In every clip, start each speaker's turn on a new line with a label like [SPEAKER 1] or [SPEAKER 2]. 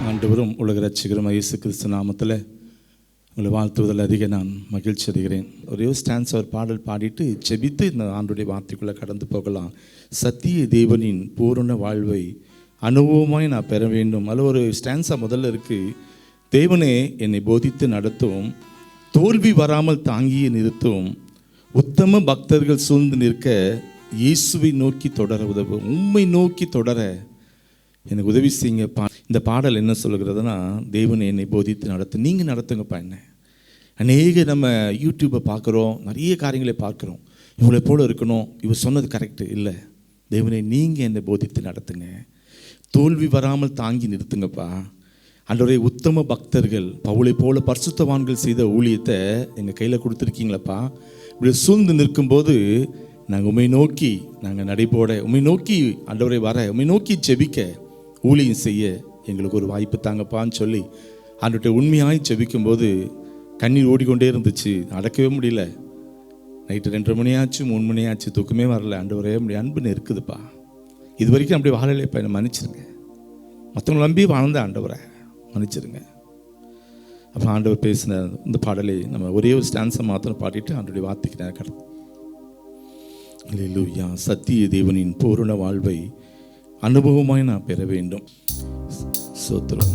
[SPEAKER 1] ஆண்டவரும் உலக ரட்சகரும் இயேசு கிறிஸ்து நாமத்தில் உங்களை வாழ்த்துவதில் அதிக நான் மகிழ்ச்சி அடைகிறேன். ஒரே ஸ்டான்ஸ் ஒரு பாடல் பாடிட்டு ஜெபித்து இந்த ஆண்டுடைய வார்த்தைக்குள்ளே கடந்து போகலாம். சத்திய தேவனின் பூரண வாழ்வை அனுபவமாய் நான் பெற வேண்டும். அதில் ஒரு ஸ்டான்ஸாக முதல்ல இருக்குது. தேவனே என்னை போதித்து நடத்தும், தோல்வி வராமல் தாங்கிய நிறுத்தும், உத்தம பக்தர்கள் சூழ்ந்து நிற்க இயேசுவை நோக்கி தொடர உதவும், உம்மை நோக்கி தொடர எனக்கு உதவி செய்யுங்கப்பா. இந்த பாடல் என்ன சொல்லுகிறதுனா, தேவன் என்னை போதித்து நடத்து, நீங்கள் நடத்துங்கப்பா. என்ன அநேக நம்ம யூடியூப்பை பார்க்குறோம், நிறைய காரியங்களை பார்க்குறோம், இவங்களை போல இருக்கணும், இவர் சொன்னது கரெக்டு இல்லை. தேவனை நீங்கள் என்னை போதித்து நடத்துங்க, தோல்வி வராமல் தாங்கி நிறுத்துங்கப்பா. அன்றைய உத்தம பக்தர்கள் பவுலை போல பரிசுத்தவான்கள் செய்த ஊழியத்தை எங்கள் கையில் கொடுத்துருக்கீங்களப்பா. இப்படி சூழ்ந்து நிற்கும்போது நாங்கள் உம்மை நோக்கி நாங்கள் நடைபோட, உம்மை நோக்கி ஆண்டவரை வர, உம்மை நோக்கி ஜெபிக்க, ஊழியம் செய்ய எங்களுக்கு ஒரு வாய்ப்பு தாங்கப்பான்னு சொல்லி ஆண்டவர்கிட்ட உண்மையாய் ஜெபிக்கும்போது கண்ணீர் ஓடிக்கொண்டே இருந்துச்சு. அடக்கவே முடியல. நைட்டு 2:30 மணியாச்சு, 3 மணியாச்சு, தூக்கமே வரல. ஆண்டவரே அப்படி அன்புன்னு இருக்குதுப்பா. இது வரைக்கும் அப்படி வாழலைப்பா, என்னை மன்னிச்சிருங்க. மற்றவங்களை நம்பி வாழ்ந்த ஆண்டவரை மன்னிச்சிருங்க. அப்போ ஆண்டவர் பேசின இந்த பாடலை நம்ம ஒரே ஒரு ஸ்டான்ஸை மாத்திரம் பாடிட்டு ஆண்டவருடைய வார்த்தைக்கு நேரம் கடந்து. அல்லேலூயா. சத்திய தேவனின் பூரண வாழ்வை அனுபவமாய் நான் பெற வேண்டும். சோத்திரம்,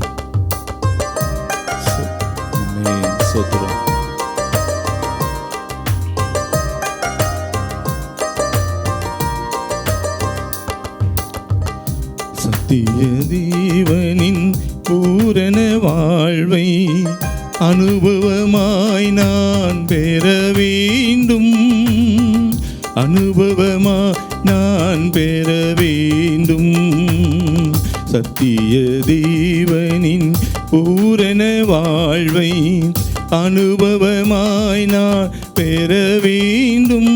[SPEAKER 1] சோத்திரம். சத்திய தேவனின் பூரண வாழ்வை அனுபவமாய் நான் பெற வேண்டும், அனுபவமாய் நான் பெற வேண்டும். சத்திய தேவனின் பூரண வாழ்வை அனுபவமாய் நான் பெற வேண்டும்,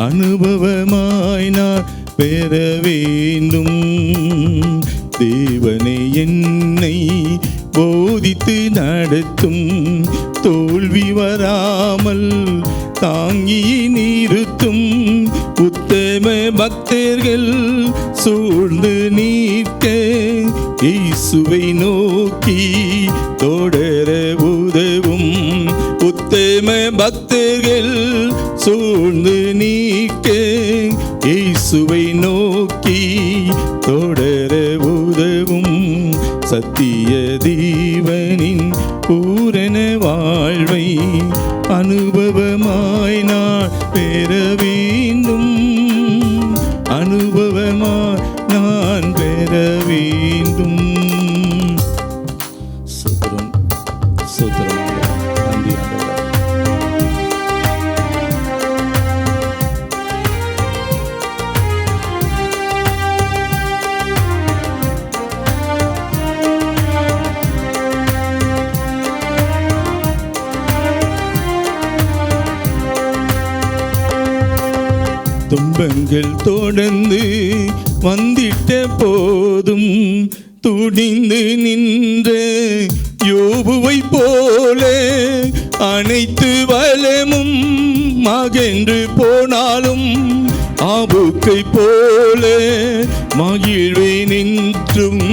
[SPEAKER 1] அனுபவமாய் நான் பெற வேண்டும். தேவனே என்னை போதித்து நடத்தும், தோல்வி வராமல் தாங்கி நிறுத்தும், உத்தம பக்தர்கள் சூழ்ந்து நிற்க இயேசுவை நோக்கி தொடர உதவும், உத்தம பக்தர்கள் சூழ்ந்து நிற்க இயேசுவை நோக்கி தொடர உதவும். சத்திய தேவனின் பூரண வாழ்வை அனுபவமாய் நான் பெற வேண்டும், அனுபவமாய் நான் பெற வேண்டும். சோத்திரம், சோத்திரம். நன்றி ஆண்டவரே. துன்பங்கள் தொடர்ந்து வந்திட்ட போதும் துணிந்து நின்ற யோபுவை போல அனைத்து வளமும் மகன்று போனாலும் ஆபுக்கை போல மகிழ்வே நின்றும்,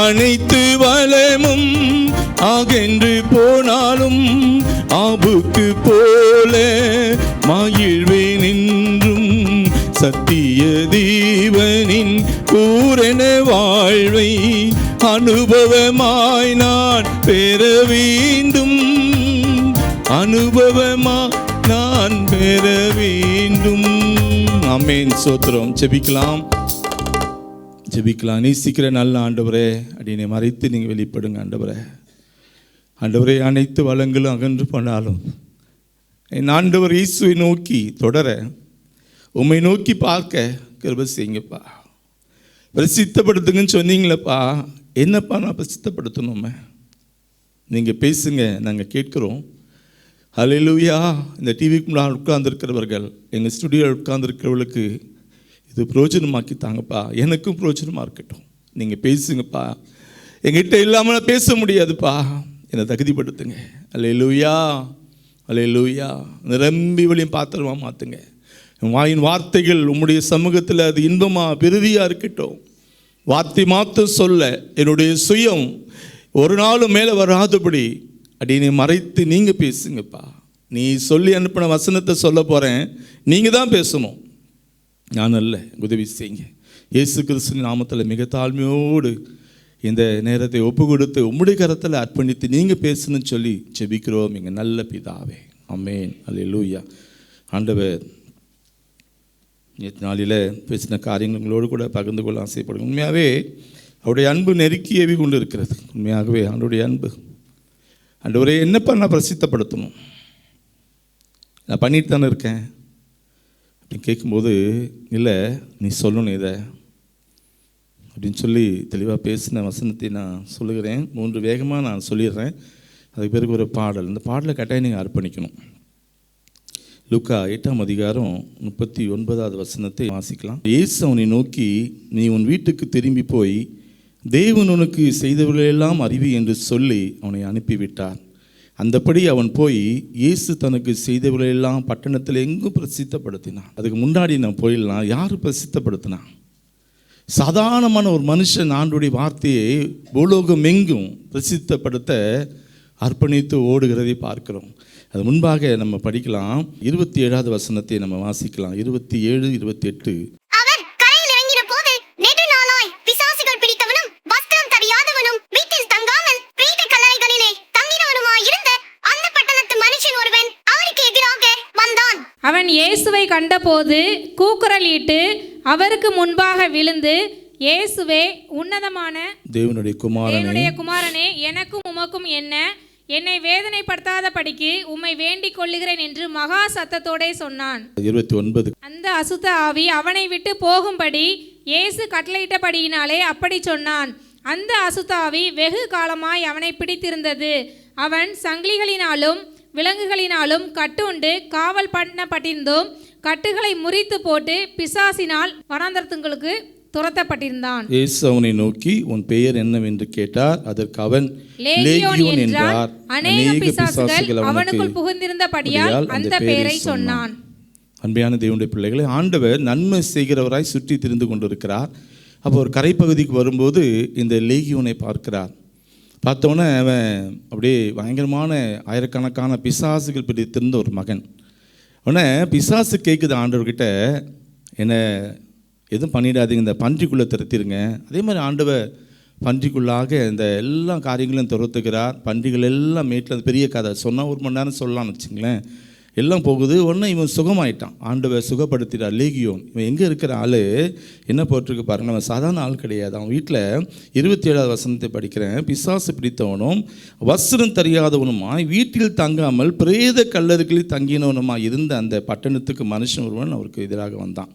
[SPEAKER 1] அனைத்து வளமும் அகன்று போனாலும் ஆபுக்கு போல மகிழ்வே நின்றும். சத்திய தேவனின் பூரண வாழ்வை அனுபவமாய் நான் பெற வேண்டும், அனுபவமாய் நான் பெற வேண்டும். ஆமென். சோத்திரம். ஜெபிக்கலாம், ஜெபிக்கலாம். நேசிக்கிற நல்ல ஆண்டவரே, அடியை மறைத்து நீங்கள் வெளிப்படுங்க ஆண்டவரே. ஆண்டவரே, அனைத்து வளங்களும் அகன்று போனாலும் என் ஆண்டவர் இயேசுவை நோக்கி தொடர, உம்மை நோக்கி பார்க்க கிருபை செய்யுங்கப்பா. பிரசித்தப்படுத்துங்கன்னு சொன்னீங்களப்பா. என்னப்பா நான் பிரசித்தப்படுத்தணுமே? நீங்கள் பேசுங்க, நாங்கள் கேட்குறோம். அல்லேலூயா. இந்த டிவிக்கு முன்னால் உட்கார்ந்துருக்கிறவர்கள், எங்கள் ஸ்டுடியோவில் உட்கார்ந்துருக்கிறவர்களுக்கு இது பிரயோஜனமாக்கி தாங்கப்பா. எனக்கும் பிரயோஜனமாக இருக்கட்டும். நீங்கள் பேசுங்கப்பா. எங்கிட்ட இல்லாமல் பேச முடியாதுப்பா, என்னை தகுதிப்படுத்துங்க. அல்லேலூயா, அல்லேலூயா. நிரம்பி வழியும் பாத்திரமாக மாற்றுங்க. வாயின் வார்த்தைகள் உம்முடைய சமூகத்தில் அது இன்பமாக பெருதியாக இருக்கட்டும். வார்த்தை மாத்திரம் சொல்ல என்னுடைய சுயம் ஒரு நாளும் மேலே வராதபடி அப்படின்னு மறைத்து நீங்கள் பேசுங்கப்பா. நீ சொல்லி அனுப்பின வசனத்தை சொல்ல போகிறேன், நீங்கள் தான் பேசணும், நான் அல்ல. உதவி செய்யுங்க. இயேசு கிறிஸ்துவின் நாமத்தில் மிக தாழ்மையோடு இந்த நேரத்தை ஒப்பு கொடுத்து உம்முடைய கரத்தில் அர்ப்பணித்து நீங்கள் பேசணும்னு சொல்லி ஜெபிக்கிறோம் எங்கள் நல்ல பிதாவே. ஆமென். அல்லேலூயா. ஆண்டவர் நேற்று நாளில் பேசின காரியங்களோடு கூட பகிர்ந்து கொள்ள ஆசைப்படுங்க. உண்மையாகவே அவருடைய அன்பு நெருக்கியவி கொண்டு இருக்கிறது. உண்மையாகவே அவருடைய அன்பு. ஆண்டவரே, என்னப்பா நான் பிரசித்தப்படுத்தணும், நான் பண்ணிட்டு தானே இருக்கேன் அப்படின்னு கேட்கும்போது, இல்லை நீ சொல்லணும் இதை அப்படின்னு சொல்லி தெளிவாக பேசின வசனத்தை நான் சொல்லுகிறேன். 3 வேகமாக நான் சொல்லிடுறேன். அதுக்கு பிறகு ஒரு பாடல், இந்த பாடலை கட்டாயம் நீங்கள் அர்ப்பணிக்கணும். லூக்கா 8ஆம் அதிகாரம் 39வது வசனத்தை வாசிக்கலாம். இயேசு அவனை நோக்கி, நீ உன் வீட்டுக்கு திரும்பி போய் தேவன் உனக்கு செய்தவர்களெல்லாம் அறிவி என்று சொல்லி அவனை அனுப்பிவிட்டார். அந்தபடி அவன் போய் இயேசு தனக்கு செய்தவர்களெல்லாம் பட்டணத்தில் எங்கும் பிரசித்தப்படுத்தினான். அதுக்கு முன்னாடி நான் போயிடலாம். யார் பிரசித்தப்படுத்தினான்? சாதாரணமான ஒரு மனுஷன் ஆண்டவருடைய வார்த்தையை பூலோகம் எங்கும் பிரசித்தப்படுத்த அர்ப்பணித்து ஓடுகிறதை பார்க்கிறோம். அது முன்பாக நம்ம படிக்கலாம். 27வது வசனத்தை நம்ம வாசிக்கலாம். 27, 28.
[SPEAKER 2] அவர் கரையில் இறங்கின போது நெடுநாளாய் பிசாசுகள் பிடித்தவனும் வஸ்திரம் தெரியாதவனும் வீட்டில் தங்காமல் பிரேத கல்லறைகளிலே தங்கினவனுமாய் இருந்த அந்த பட்டணத்து மனுஷன் ஒருவன் அவருக்கு எதிராக வந்தான்.
[SPEAKER 3] அவன் இயேசுவை கண்டபோது கூக்குரலிட்டு அவருக்கு முன்பாக விழுந்து, இயேசுவே, உன்னதமான தேவனுடைய குமாரனே, எனக்கும் உமக்கும் என்ன? என்னை வேதனைப்படுத்தாதபடிக்கு உம்மை வேண்டிக் கொள்ளுகிறேன் என்று மகா சத்தத்தோடே சொன்னான்.
[SPEAKER 1] 29.
[SPEAKER 3] அந்த அசுத்த ஆவி அவனை விட்டு போகும்படி இயேசு கட்டளையிட்டபடியினாலே அப்படி சொன்னான். அந்த அசுத்த ஆவி வெகு காலமாய் அவனை பிடித்திருந்தது. அவன் சங்கிலிகளினாலும் விலங்குகளினாலும் கட்டுண்டு காவல் பண்ணப்பட்டிருந்தும் கட்டுகளை முறித்து போட்டு பிசாசினால் வனாந்தரங்களுக்கு துரத்தப்பட்டிருந்தான்.
[SPEAKER 1] இயேசு அவனை நோக்கி, உன் பெயர் என்னவென்று கேட்டார். அதற்கு அவன் லேகியோன் என்றார்.
[SPEAKER 3] அநேக பிசாசுகள் அவனுக்குள் புகுந்திருந்தபடியால் அந்த பெயரை சொன்னான்.
[SPEAKER 1] அன்பான தேவனுடைய பிள்ளைகளை, ஆண்டவர் நன்மை செய்கிறவராய் சுற்றி திரிந்து கொண்டிருக்கிறார். அப்போ ஒரு கரைப்பகுதிக்கு வரும்போது இந்த லேகியோனை பார்க்கிறார். பார்த்தோன்னே அவன் அப்படியே பயங்கரமான ஆயிரக்கணக்கான பிசாசுகள் பிடித்திருந்த ஒரு மகன். உடனே பிசாசு கேட்குது ஆண்டவர்கிட்ட, என்ன எதுவும் பண்ணிடாதீங்க, இந்த பன்றிக்குள்ளே திறத்திருங்க. அதே மாதிரி ஆண்டவர் பன்றிக்குள்ளாக இந்த எல்லா காரியங்களையும் துரத்துக்கிறார். பன்றிகள் எல்லாம் மேட்டில் பெரிய கதை சொன்னால் 1 மணி நேரம் சொல்லலாம்னு வச்சுங்களேன். எல்லாம் போகுது. உடனே இவன் சுகமாயிட்டான். ஆண்டவர் சுகப்படுத்திட்டார். லேகியோன் இவன் எங்கே இருக்கிற ஆள் என்ன போட்டிருக்கு பாருங்கள். அவன் சாதாரண ஆள் கிடையாது. அவன் வீட்டில் 27வது வசனத்தை படிக்கிறேன். பிசாசு பிடித்தவனும் வஸ்திரம் தெரியாதவனுமாய் வீட்டில் தங்காமல் பிரேத கல்லறைகளில் தங்கினவனுமாய் இருந்த அந்த பட்டணத்துக்கு மனுஷன் ஒருவன் அவருக்கு எதிராக வந்தான்.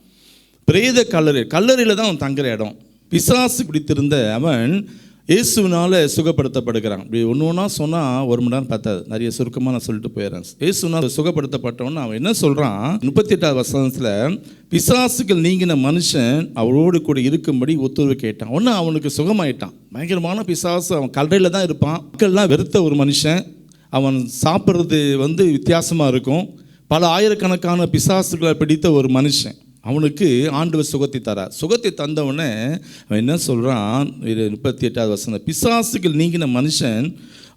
[SPEAKER 1] பிரேத கல்லறையில் தான் அவன் தங்குற இடம். பிசாசு பிடித்திருந்த அவன் இயேசுவினால் சுகப்படுத்தப்படுகிறான். இப்படி ஒன்று ஒன்றா சொன்னால் 1 மணி நேரம் பார்த்தாது. நிறைய சுருக்கமாக நான் சொல்லிட்டு போயிடுறேன். இயேசுவினால் சுகப்படுத்தப்பட்டவன் அவன் என்ன சொல்கிறான்? 38வது வசனத்தில், பிசாசுகள் நீங்கின மனுஷன் அவரோடு கூட இருக்கும்படி உத்தரவு கேட்டான். ஒன்று அவனுக்கு சுகமாயிட்டான். பயங்கரமான பிசாசு. அவன் கல்லறையில் தான் இருப்பான். மக்கள்லாம் வெறுத்த ஒரு மனுஷன். அவன் சாப்பிட்றது வித்தியாசமாக இருக்கும். பல ஆயிரக்கணக்கான பிசாசுகளை பிடித்த ஒரு மனுஷன். அவனுக்கு ஆண்டவர் சுகத்தை தரார். சுகத்தை தந்தவொடனே அவன் என்ன சொல்கிறான்? 38வது வசனம், பிசாசுகள் நீங்கின மனுஷன்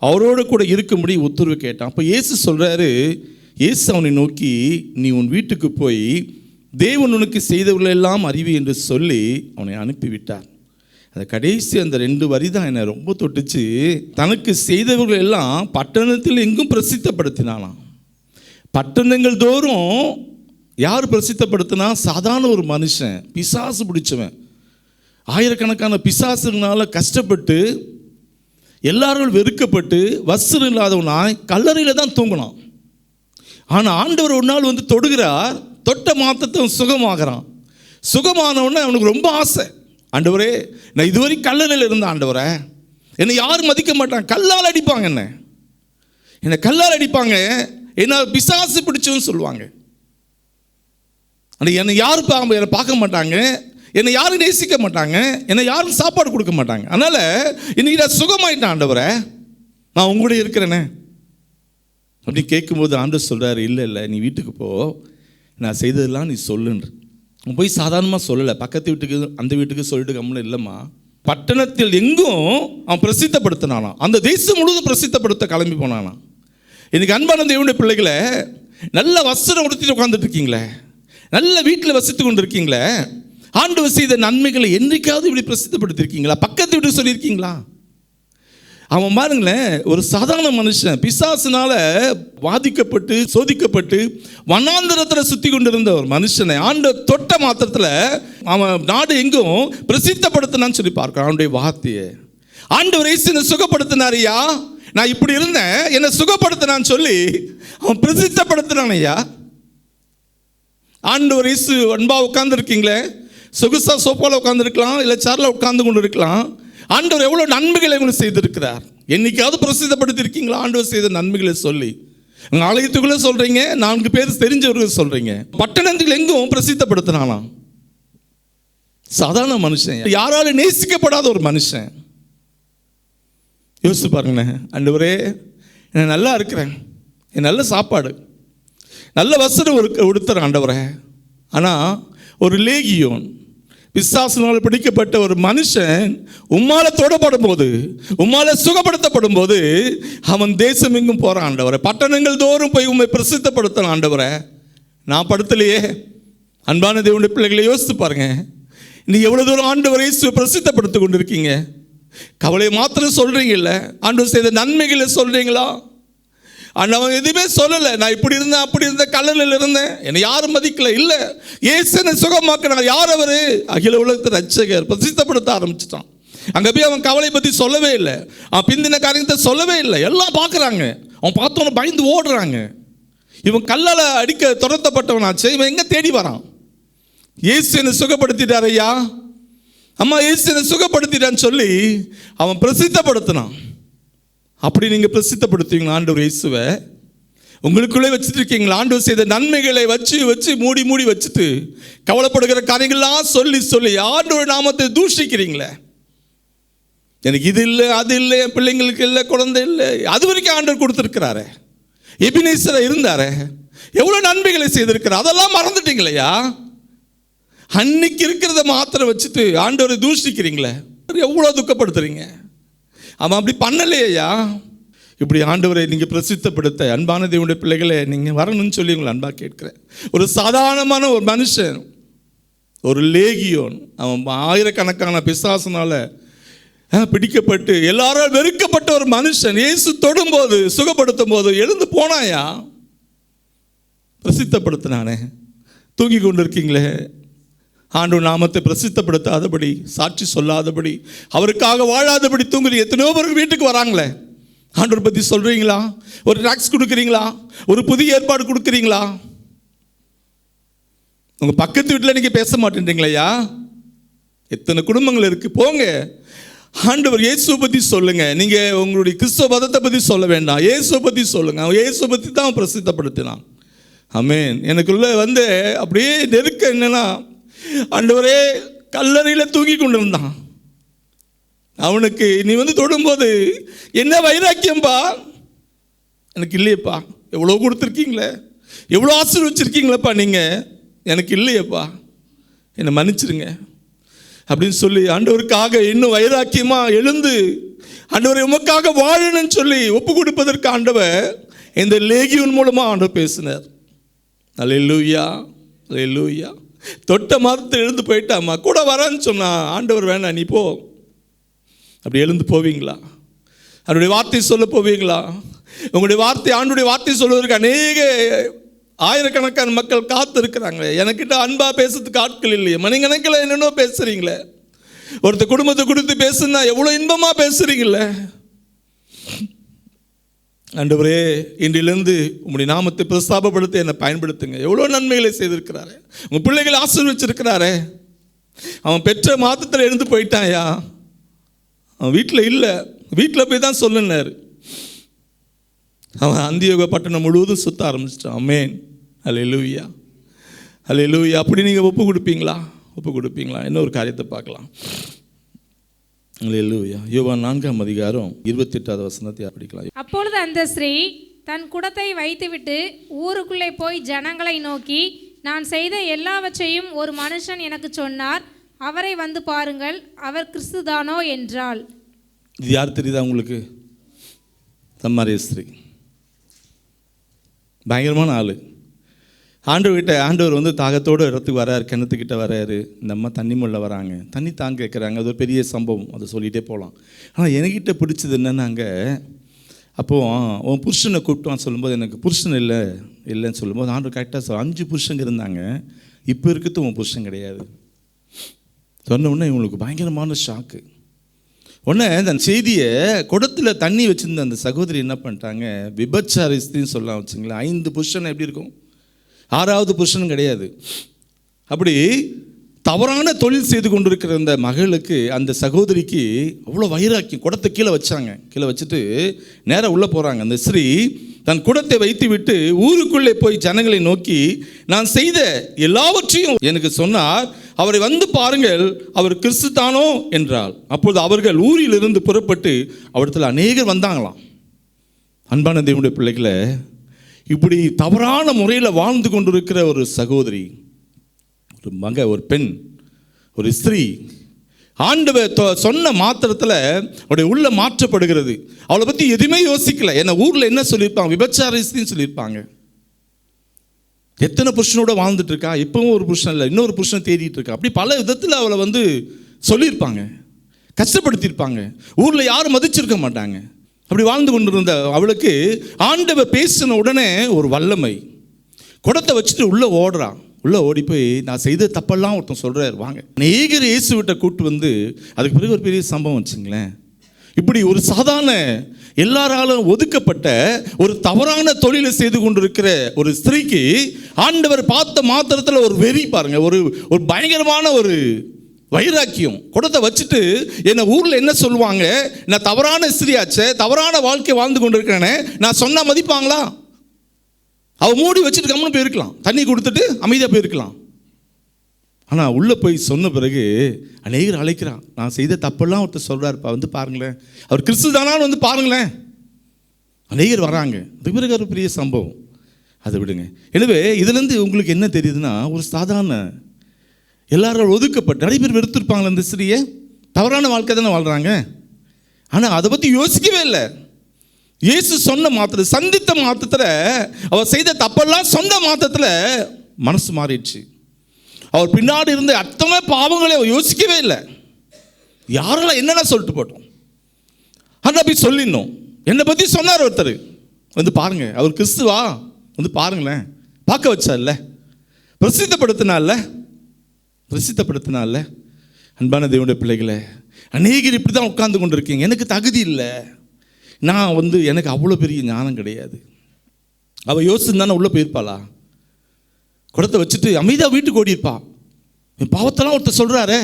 [SPEAKER 1] அவரோடு கூட இருக்கும்படி உத்தரவு கேட்டான். அப்போ இயேசு சொல்கிறாரு, இயேசு அவனை நோக்கி, நீ உன் வீட்டுக்கு போய் தேவன் உனக்கு செய்தவர்களெல்லாம் அறிவி என்று சொல்லி அவனை அனுப்பிவிட்டார். அந்த கடைசி அந்த 2 வரி தான் என்னை ரொம்ப தொட்டுச்சு. தனக்கு செய்தவர்கள் எல்லாம் பட்டணத்தில் எங்கும் பிரசித்தப்படுத்தினாலாம். பட்டணங்கள் தோறும் யார் பிரசித்தப்படுத்தினா? சாதாரண ஒரு மனுஷன், பிசாசு பிடிச்சவன். ஆயிரக்கணக்கான பிசாசுனால கஷ்டப்பட்டு எல்லாரும் வெறுக்கப்பட்டு வஸ்திரம் இல்லாதவனாய் கல்லறையில் தான் தூங்கினான். ஆனால் ஆண்டவர் ஒரு நாள் வந்து தொடுகிறார். தொட்ட மாத்திரத்தை சுகமாகறான். சுகமானவொடனே அவனுக்கு ரொம்ப ஆசை. ஆண்டவரே, நான் இதுவரை கல்லறையில் இருந்தேன். ஆண்டவரே, என்னை யாரும் மதிக்க மாட்டாங்க, கல்லால் அடிப்பாங்க, என்னை கல்லால் அடிப்பாங்க, என்ன பிசாசு பிடிச்சவன்னு சொல்லுவாங்க. என்னை யாரும் என்னை பார்க்க மாட்டாங்க, என்னை யாரும் நேசிக்க மாட்டாங்க, என்னை யாரும் சாப்பாடு கொடுக்க மாட்டாங்க. அதனால் இன்னைக்கு நான் சுகமாயிட்டேன். ஆண்டவரை, நான் உங்களுடைய இருக்கிறேனே அப்படி கேட்கும்போது ஆண்டவர் சொல்கிறார், இல்லை நீ வீட்டுக்கு போ, நான் செய்ததெல்லாம் நீ சொல்லுன்ற. போய் சாதாரணமாக சொல்லலை. பக்கத்து வீட்டுக்கு அந்த வீட்டுக்கு சொல்லிட்டு கம்முன்னு இல்லைம்மா, பட்டணத்தில் எங்கும் அவன் பிரசித்தப்படுத்தினானா, அந்த தேசம் முழுவதும் பிரசித்தப்படுத்த கிளம்பி போனானா. இன்னைக்கு அன்பான தேவனுடைய பிள்ளைகளை, நல்ல வஸ்திரம் உடுத்திட்டு உட்காந்துட்டு இருக்கீங்களே, நல்ல வீட்டில் வசித்து கொண்டு இருக்கீங்களே, ஆண்டவர் செய்த நன்மைகளை என்னைக்காவது இப்படி பிரசித்தப்படுத்திருக்கீங்களா? பக்கத்து வீட்டு சொல்லியிருக்கீங்களா? அவன் பாருங்களேன், ஒரு சாதாரண மனுஷன், பிசாசினால பாதிக்கப்பட்டு சோதிக்கப்பட்டு வனாந்தரத்தில் சுற்றி கொண்டிருந்த ஒரு மனுஷனை ஆண்டவர் தொட்ட மாத்திரத்தில் அவன் நாடு எங்கும் பிரசித்தப்படுத்தினான்னு சொல்லி பார்க்கிறான். அவனுடைய வார்த்தையை ஆண்டவர் இயேசு என்னை சுகப்படுத்தினார் ஐயா, நான் இப்படி இருந்தேன், என்னை சுகப்படுத்தினான்னு சொல்லி அவன் பிரசித்தப்படுத்தினான் ஐயா. ஆண்டவர் இயேசு அன்பா உட்கார்ந்து இருக்கீங்களே, சொகுசா சோப்பால உட்கார்ந்துருக்கலாம், இல்லை சேர்ல உட்கார்ந்து கொண்டு இருக்கலாம். ஆண்டவர் எவ்வளோ நன்மைகளை உங்களுக்கு செய்திருக்கிறார். என்னைக்காவது பிரசித்தப்படுத்தி இருக்கீங்களா ஆண்டவர் செய்த நன்மைகளை சொல்லி? உங்கள் ஆலயத்துக்குள்ளே சொல்கிறீங்க, 4 பேர் தெரிஞ்சவர்கள் சொல்கிறீங்க. பட்டணத்துக்கு எங்கும் பிரசித்தப்படுத்தினாலாம். சாதாரண மனுஷன், யாராலும் நேசிக்கப்படாத ஒரு மனுஷன். யோசிச்சு பாருங்களேன், ஆண்டவரே நான் நல்லா இருக்கிறேன், என் நல்ல சாப்பாடு, நல்ல வஸ்திரம் உடுத்துறேன் ஆண்டவரே. ஆனால் ஒரு லேகியோன், பிசாசினால் பிடிக்கப்பட்ட ஒரு மனுஷன் உம்மால தொடப்படும் போது, உம்மால சுகப்படுத்தப்படும் போது அவன் தேசம் எங்கும் போகிறான் ஆண்டவரை. பட்டணங்கள் தோறும் போய் உண்மை பிரசித்தப்படுத்தணும் ஆண்டவரை. நான் படுத்தலையே. அன்பான தேவனுடைய பிள்ளைகளை யோசித்து பாருங்க, நீ எவ்வளோ தூரம் ஆண்டவரை பிரசித்தப்படுத்தி கொண்டு இருக்கீங்க? கவலையை மாத்திரம் சொல்கிறீங்கல்ல, ஆண்டவர் செய்த நன்மைகளை சொல்கிறீங்களா? அவன் எதுவுமே சொல்லலை, நான் இப்படி இருந்தேன் அப்படி இருந்தேன், கல்லலில் இருந்தேன், என்னை யாரும் மதிக்கல. இல்லை, இயேசுனை சுகமாக்கினார். யார் அவர்? அகில உலகத்தை ரட்சகர். பிரசித்தப்படுத்த ஆரம்பிச்சிட்டான். அங்கே போய் அவன் கவலை பற்றி சொல்லவே இல்லை, அவன் பிந்தின காரியத்தை சொல்லவே இல்லை. எல்லாம் பார்க்குறாங்க, அவன் பார்த்தவன பயந்து ஓடுறாங்க. இவன் கல்லால் அடிக்க துரத்தப்பட்டவனாச்சு, இவன் எங்கே தேடி வரான்? இயேசு என்னை சுகப்படுத்திட்டார் ஐயா, அம்மா இயேசு என்னை சுகப்படுத்திட்டான்னு சொல்லி அவன் பிரசித்தப்படுத்தினான். அப்படி நீங்கள் பிரசித்தப்படுத்துவீங்களா ஆண்டவர் இயேசுவை? உங்களுக்குள்ளே வச்சுட்டு இருக்கீங்களா? ஆண்டவர் செய்த நன்மைகளை வச்சு வச்சு மூடி மூடி வச்சுட்டு கவலைப்படுகிற காரியங்கள்லாம் சொல்லி சொல்லி ஆண்டவர் நாமத்தை தூஷிக்கிறீங்களே. எனக்கு இது இல்லை, அது இல்லை, என் பிள்ளைங்களுக்கு இல்லை, குழந்தை இல்லை. அது வரைக்கும் ஆண்டவர் கொடுத்துருக்கிறாரு. எபினேசராக இருந்தாரு, எவ்வளோ நன்மைகளை செய்திருக்கிறார். அதெல்லாம் மறந்துட்டீங்களையா? அன்னைக்கு இருக்கிறத மாத்திரம் வச்சுட்டு ஆண்டவரை தூஷிக்கிறீங்களே, எவ்வளோ துக்கப்படுத்துறீங்க. அவன் அப்படி பண்ணலையா? இப்படி ஆண்டவரை நீங்கள் பிரசித்தப்படுத்த அன்பான தேவனுடைய பிள்ளைகளை நீங்கள் வரணும்னு சொல்லி உங்களை அன்பாக கேட்குறேன். ஒரு சாதாரணமான ஒரு மனுஷன், ஒரு லேகியோன், அவன் ஆயிரக்கணக்கான பிசாசினால் பிடிக்கப்பட்டு எல்லாரும் வெறுக்கப்பட்ட ஒரு மனுஷன் இயேசு தொடும்போது சுகப்படுத்தும் போது எழுந்து போனாயா? பிரசித்தப்படுத்தினானே. தூங்கி கொண்டு இருக்கீங்களே, ஆண்டவர் நாமத்தை பிரசித்தப்படுத்தாதபடி, சாட்சி சொல்லாதபடி, அவருக்காக வாழாதபடி தூங்குறீங்க. எத்தனையோ பேருக்கு வீட்டுக்கு வராங்களே, ஆண்டவர் பற்றி சொல்கிறீங்களா? ஒரு டாக்ஸ் கொடுக்குறீங்களா? ஒரு புதிய ஏற்பாடு கொடுக்குறீங்களா? உங்கள் பக்கத்து வீட்டில் நீங்கள் பேச மாட்டேன்றீங்களையா? எத்தனை குடும்பங்கள் இருக்குது. போங்க, ஆண்டவர் இயேசுவை பற்றி சொல்லுங்கள். நீங்கள் உங்களுடைய கிறிஸ்தவ மதத்தை பற்றி சொல்ல வேண்டாம், இயேசுவை பற்றி சொல்லுங்கள். அவன் இயேசுவை பற்றி தான் பிரசித்தப்படுத்தினான். ஆமென். எனக்குள்ளே அப்படியே நெருக்க என்னன்னா, ஆண்டவரே கல்லறையில் தூங்கி கொண்டு இருந்தான். அவனுக்கு நீ தொடும்போது என்ன வைராக்கியம்பா? எனக்கு இல்லையப்பா. எவ்வளோ கொடுத்துருக்கீங்களே, எவ்வளோ ஆசீர்வச்சிருக்கீங்களப்பா நீங்கள், எனக்கு இல்லையப்பா, என்னை மன்னிச்சிருங்க அப்படின்னு சொல்லி ஆண்டவருக்காக இன்னும் வைராக்கியமாக எழுந்து ஆண்டவரை உமக்காக வாழணும்னு சொல்லி ஒப்பு கொடுப்பதற்கு ஆண்டவர் இந்த லேகியோன் மூலமாக ஆண்டவர் பேசினார். அல்லேலூயா, அல்லேலூயா. தொட்ட மாதத்தை எழுந்து போயிட்டாம்மா. கூட வரான்னு சொன்னா ஆண்டவர் வேணாம் நீ போ. அப்படி எழுந்து போவீங்களா? அவருடைய வார்த்தை சொல்ல போவீங்களா? உங்களுடைய வார்த்தை, ஆண்டுடைய வார்த்தை சொல்வதற்கு அநேக ஆயிரக்கணக்கான மக்கள் காத்து இருக்கிறாங்களே. எனக்கிட்ட அன்பா பேசுறதுக்கு ஆட்கள் இல்லையே. மணிக்கணக்கில் என்னென்னோ பேசுறீங்களே. ஒருத்தர் குடும்பத்தை கொடுத்து பேசுனா எவ்வளோ இன்பமாக பேசுறீங்களே. ஆண்டவரே, இன்றிலிருந்து உங்களுடைய நாமத்தை பிரஸ்தாபப்படுத்த என்னை பயன்படுத்துங்க. எவ்வளோ நன்மைகளை செய்திருக்கிறாரு. உங்கள் பிள்ளைகளை ஆசீர்வச்சிருக்கிறாரே. அவன் பெற்ற மாதத்தில் எழுந்து போயிட்டாயா? அவன் வீட்டில் இல்லை, வீட்டில் போய் தான் சொல்லுனார். அவன் அந்தியோக பட்டணம் முழுவதும் சுற்ற ஆரம்பிச்சிட்டான். ஆமென். அல்லேலூயா, அல்லேலூயா. அப்படி நீங்கள் ஒப்பு கொடுப்பீங்களா? ஒப்பு கொடுப்பீங்களா? இன்னொரு காரியத்தை பார்க்கலாம். அல்லேலூயா. யோவான் 4ஆம் அதிகாரம் 28வது வசனத்தை படிக்கலாம்.
[SPEAKER 3] அப்பொழுது அந்த ஸ்திரீ தன் குடத்தை வைத்துவிட்டு ஊருக்குள்ளே போய் ஜனங்களை நோக்கி, நான் செய்த எல்லாவற்றையும் ஒரு மனுஷன் எனக்கு சொன்னார், அவரை வந்து பாருங்கள், அவர் கிறிஸ்துதானோ என்றாள்.
[SPEAKER 1] இது யார் தெரியுதா உங்களுக்கு? சமாரிய ஸ்திரீ. பயங்கரமான ஆள். ஆண்டவர் வந்து தாகத்தோடு இடத்துக்கு வராரு, கிணத்துக்கிட்ட வராரு. இந்த அம்மா தண்ணி முள்ள வராங்க, தண்ணி தாங்க கேட்குறாங்க. அது ஒரு பெரிய சம்பவம், அதை சொல்லிகிட்டே போகலாம். ஆனால் என்கிட்ட பிடிச்சது என்னன்னாங்க, அப்போது உன் புருஷனை கூப்பிட்டுவான்னு சொல்லும்போது எனக்கு புருஷன் இல்லைன்னு சொல்லும்போது ஆண்டவர் கரெக்டாக 5 புருஷங்க இருந்தாங்க, இப்போ இருக்கிறது உன் புருஷன் கிடையாது சொன்ன உடனே இவங்களுக்கு பயங்கரமான ஷாக்கு. உடனே அந்த செய்தியை குடத்தில் தண்ணி வச்சுருந்த அந்த சகோதரி என்ன பண்ணிட்டாங்க, விபச்சாரிஸ்தின்னு சொல்லலாம் வச்சுங்களேன். 5 புருஷன் எப்படி இருக்கும், 6வது புருஷனும் கிடையாது. அப்படி தவறான தொழில் செய்து கொண்டிருக்கிற அந்த மகளுக்கு, அந்த சகோதரிக்கு அவ்வளோ வைராக்கியம். குடத்தை கீழே வச்சாங்க. கீழே வச்சுட்டு நேராக உள்ளே போகிறாங்க. அந்த ஸ்ரீ தன் குடத்தை வைத்து விட்டு ஊருக்குள்ளே போய் ஜனங்களை நோக்கி, நான் செய்த எல்லாவற்றையும் எனக்கு சொன்னார், அவரை வந்து பாருங்கள், அவர் கிறிஸ்து தானோ என்றாள். அப்பொழுது அவர்கள் ஊரிலிருந்து புறப்பட்டு அவரிடத்தில் அநேகர் வந்தாங்களாம். அன்பான தேவனுடைய பிள்ளைகளை, இப்படி தவறான முறையில் வாழ்ந்து கொண்டிருக்கிற ஒரு சகோதரி, ஒரு பெண், ஒரு ஸ்திரீ, ஆண்டவர் சொன்ன மாத்திரத்தில் அவருடைய உள்ள மாற்றப்படுகிறது. அவளை பற்றி எதுவுமே யோசிக்கல. என்ன ஊரில் என்ன சொல்லியிருப்பாங்க, விபச்சாரிஸ்தின்னு சொல்லியிருப்பாங்க. எத்தனை புருஷனோட வாழ்ந்துட்டு இருக்கா, இப்பவும் ஒரு புருஷன் இல்லை, இன்னொரு புருஷனை தேடிட்டு இருக்கா. அப்படி பல விதத்தில் அவளை வந்து சொல்லியிருப்பாங்க, கஷ்டப்படுத்தியிருப்பாங்க. ஊரில் யாரும் மதிச்சிருக்க மாட்டாங்க. அப்படி வாழ்ந்து கொண்டிருந்த அவளுக்கு ஆண்டவர் பேசின உடனே ஒரு வல்லமை. குடத்தை வச்சுட்டு உள்ளே ஓடுறான். உள்ளே ஓடி போய் நான் செய்த தப்பெல்லாம் ஒருத்தன் சொல்கிறார், வாங்க. அநேகர் இயேசுவிட்ட கூட்டு வந்து அதுக்கு பிறகு ஒரு பெரிய சம்பவம் வச்சுங்களேன். இப்படி ஒரு சாதாரண எல்லாராலும் ஒதுக்கப்பட்ட ஒரு தவறான தொழிலை செய்து கொண்டிருக்கிற ஒரு ஸ்திரீக்கு ஆண்டவர் பார்த்த மாத்திரத்தில் ஒரு வெறி பாருங்க, ஒரு பயங்கரமான ஒரு வைராக்கியம். குடத்தை வச்சுட்டு என்ன ஊரில் என்ன சொல்லுவாங்க, நான் தவறான ஸ்திரீயாச்சே, தவறான வாழ்க்கை வாழ்ந்து கொண்டிருக்கிறேனே, நான் சொன்னால் மதிப்பாங்களா? அவள் மூடி வச்சுட்டு கம்முன்னு போயிருக்கலாம், தண்ணி கொடுத்துட்டு அமைதியாக போயிருக்கலாம். ஆனால் உள்ளே போய் சொன்ன பிறகு அநேகர் அழைக்கிறான். நான் செய்த தப்பெல்லாம் ஒருத்தர் சொல்கிறாருப்பா, வந்து பாருங்களேன், அவர் கிறிஸ்து தானான்னு வந்து பாருங்களேன். அநேகர் வராங்க. அதுக்கு பிறகு ஒரு பெரிய சம்பவம். அதை விடுங்க. எனவே இதுலேருந்து உங்களுக்கு என்ன தெரியுதுன்னா, ஒரு சாதாரண எல்லாரும் ஒதுக்கப்பட்டு நிறைய பேர் வெறுத்திருப்பாங்களே இந்த ஸ்திரீயை. தவறான வாழ்க்கை தானே வாழ்கிறாங்க. ஆனால் அதை பற்றி யோசிக்கவே இல்லை. இயேசு சொன்ன மாத்திர சந்தித்த மாத்திரத்தில், அவர் செய்த தப்பெல்லாம் சொன்ன மாத்திரத்தில் மனசு மாறிடுச்சு. அவர் பின்னாடி இருந்த அத்தனை பாவங்களை அவர் யோசிக்கவே இல்லை. யாரெல்லாம் என்னென்ன சொல்லிட்டு போட்டோம், அதை போய் சொல்லிடணும். என்னை பற்றி சொன்னார் ஒருத்தர், வந்து பாருங்க, அவர் கிறிஸ்துவா, வந்து பாருங்களேன். பார்க்க வச்சார்ல, பிரசித்தப்படுத்தினால. அன்பான தேவனுடைய பிள்ளைகளை, அநேகர் இப்படி தான் உட்கார்ந்து கொண்டு இருக்கீங்க. எனக்கு தகுதி இல்லை, நான் வந்து எனக்கு அவ்வளோ பெரிய ஞானம் கிடையாது. அவள் யோசிச்சுருந்தானே உள்ளே போயிருப்பாளா? குடத்தை வச்சுட்டு அமைதியாக வீட்டுக்கு ஓடியிருப்பா. என் பாவத்தெல்லாம் ஒருத்தர் சொல்கிறாரே,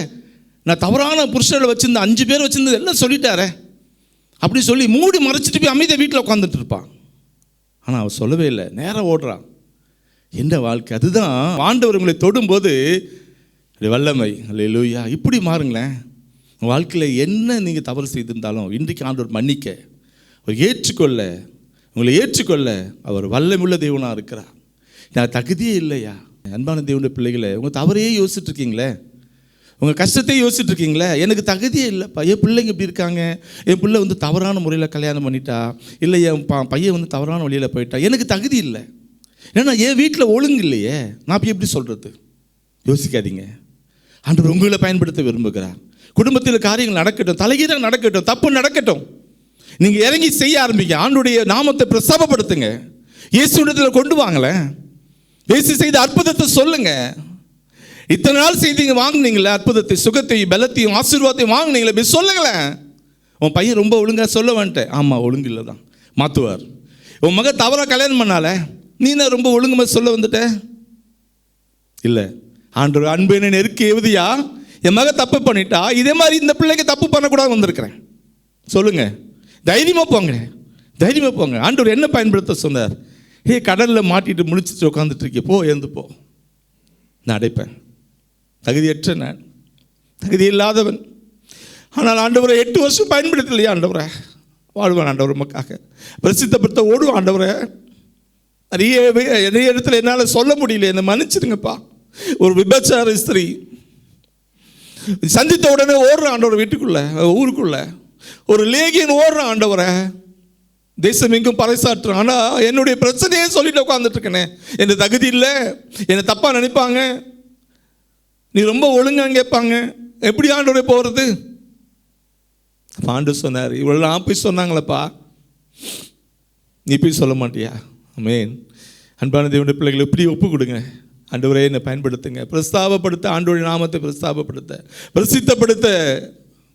[SPEAKER 1] நான் தவறான புருஷர்களை வச்சுருந்தேன், 5 பேர் வச்சுருந்தது எல்லாம் சொல்லிட்டாரே அப்படி சொல்லி மூடி மறைச்சிட்டு போய் அமைதியாக வீட்டில் உட்காந்துட்டு இருப்பான். ஆனால் அவள் சொல்லவே இல்லை, நேராக ஓடுறான். என்ன வாழ்க்கை! அதுதான் ஆண்டவர் உங்களை தொடும்போது வல்லமை. அல்லேலூயா! இப்படி மாறுங்களேன். உங்கள் வாழ்க்கையில் என்ன நீங்கள் தவறு செய்திருந்தாலும் இன்றைக்கு ஆண்டவர் மன்னிக்க, அவர் ஏற்றுக்கொள்ள, உங்களை ஏற்றுக்கொள்ள அவர் வல்லமுள்ள தேவனாக இருக்கிறார். நான் தகுதியே இல்லையா? அன்பான தேவனுடைய பிள்ளைகளை, உங்கள் தவறையே யோசிச்சுட்டு இருக்கீங்களே, உங்கள் கஷ்டத்தையே யோசிச்சுட்டு இருக்கீங்களே, எனக்கு தகுதியே இல்லைப்பா, என் பிள்ளைங்க இப்படி இருக்காங்க, என் பிள்ளை வந்து தவறான முறையில் கல்யாணம் பண்ணிட்டா, இல்லை என் பையன் வந்து தவறான வழியில் போயிட்டா, எனக்கு தகுதி இல்லை, ஏன்னா என் வீட்டில் ஒழுங்கு இல்லையே, நான் இப்போ எப்படி சொல்கிறது? யோசிக்காதீங்க. ஆண்டவர் உங்களை பயன்படுத்த விரும்புகிறார். குடும்பத்தில் காரியங்கள் நடக்கட்டும், தலைகீழாக நடக்கட்டும், தப்பு நடக்கட்டும், நீங்கள் இறங்கி செய்ய ஆரம்பிங்க. ஆண்டுடைய நாமத்தை பிரசவப்படுத்துங்க. இயேசுவிடத்தில் கொண்டு வாங்களேன். இயேசு செய்த அற்புதத்தை சொல்லுங்க. இத்தனை நாள் செய்தீங்க, வாங்கினீங்களே அற்புதத்தை, சுகத்தையும் பலத்தையும் ஆசீர்வாதத்தையும் வாங்கினீங்களே, போய் சொல்லுங்களேன். உன் பையன் ரொம்ப ஒழுங்காக சொல்ல வந்துட்டேன். ஆமாம், ஒழுங்கு இல்லை தான் மாற்றுவார். உன் மகன் தவறாக கல்யாணம் பண்ணால, நீ நான் ரொம்ப ஒழுங்குமா சொல்ல வந்துட்ட? இல்லை, ஆண்டவர் அன்பு என்ன நெருக்கி எவதியா, என் மகன் தப்பு பண்ணிட்டா, இதே மாதிரி இந்த பிள்ளைக்கு தப்பு பண்ணக்கூடாது வந்திருக்கிறேன். சொல்லுங்க, தைரியமாக போங்க, தைரியமாக போங்க. ஆண்டவர் என்ன பயன்படுத்த சொன்னார்? கடலில் மாட்டிட்டு முடிச்சுட்டு உட்காந்துட்டு இருக்கே, போ, எழுந்து போ, நான் அடைப்பேன். தகுதியற்ற நான், தகுதி இல்லாதவன். ஆனால் ஆண்டவரை 8 வருஷம் பயன்படுத்தலையா? ஆண்டவரை வாழ்வான், ஆண்டவர் நமக்காக பிரசித்தப்படுத்த ஓடுவான். ஆண்டவரை நிறைய இடத்துல என்னால் சொல்ல முடியல, என்னை மன்னிச்சிருங்கப்பா. ஒரு விபச்சார ஸ்திரீ, சந்தித்த உடனே ஓடுறான் ஆண்டவர் வீட்டுக்குள்ள, ஊருக்குள்ள ஒரு லேகியன் ஓடுறான் ஆண்டவரை, தேசம் எங்கும் பறைசாற்றுறான். ஆனால் என்னுடைய பிரச்சனையே சொல்லிட்டு உட்காந்துட்டு இருக்கேனே, எனக்கு தகுதி இல்லை, என்னை தப்பாக நினைப்பாங்க, நீ ரொம்ப ஒழுங்கான்னு கேட்பாங்க, எப்படி ஆண்டவரை போகிறது? ஆண்டவர் சொன்னார், இவ்வளோ நான் போய் சொன்னாங்களப்பா, நீ போய் சொல்ல மாட்டியா? ஆமென். அன்பான தேவனுடைய பிள்ளைகளை இப்படி ஒப்பு கொடுங்க. ஆண்டவரே என்னை பயன்படுத்துங்க, பிரஸ்தாபப்படுத்த, ஆண்டவருடைய நாமத்தை பிரஸ்தாபப்படுத்த, பிரசித்தப்படுத்த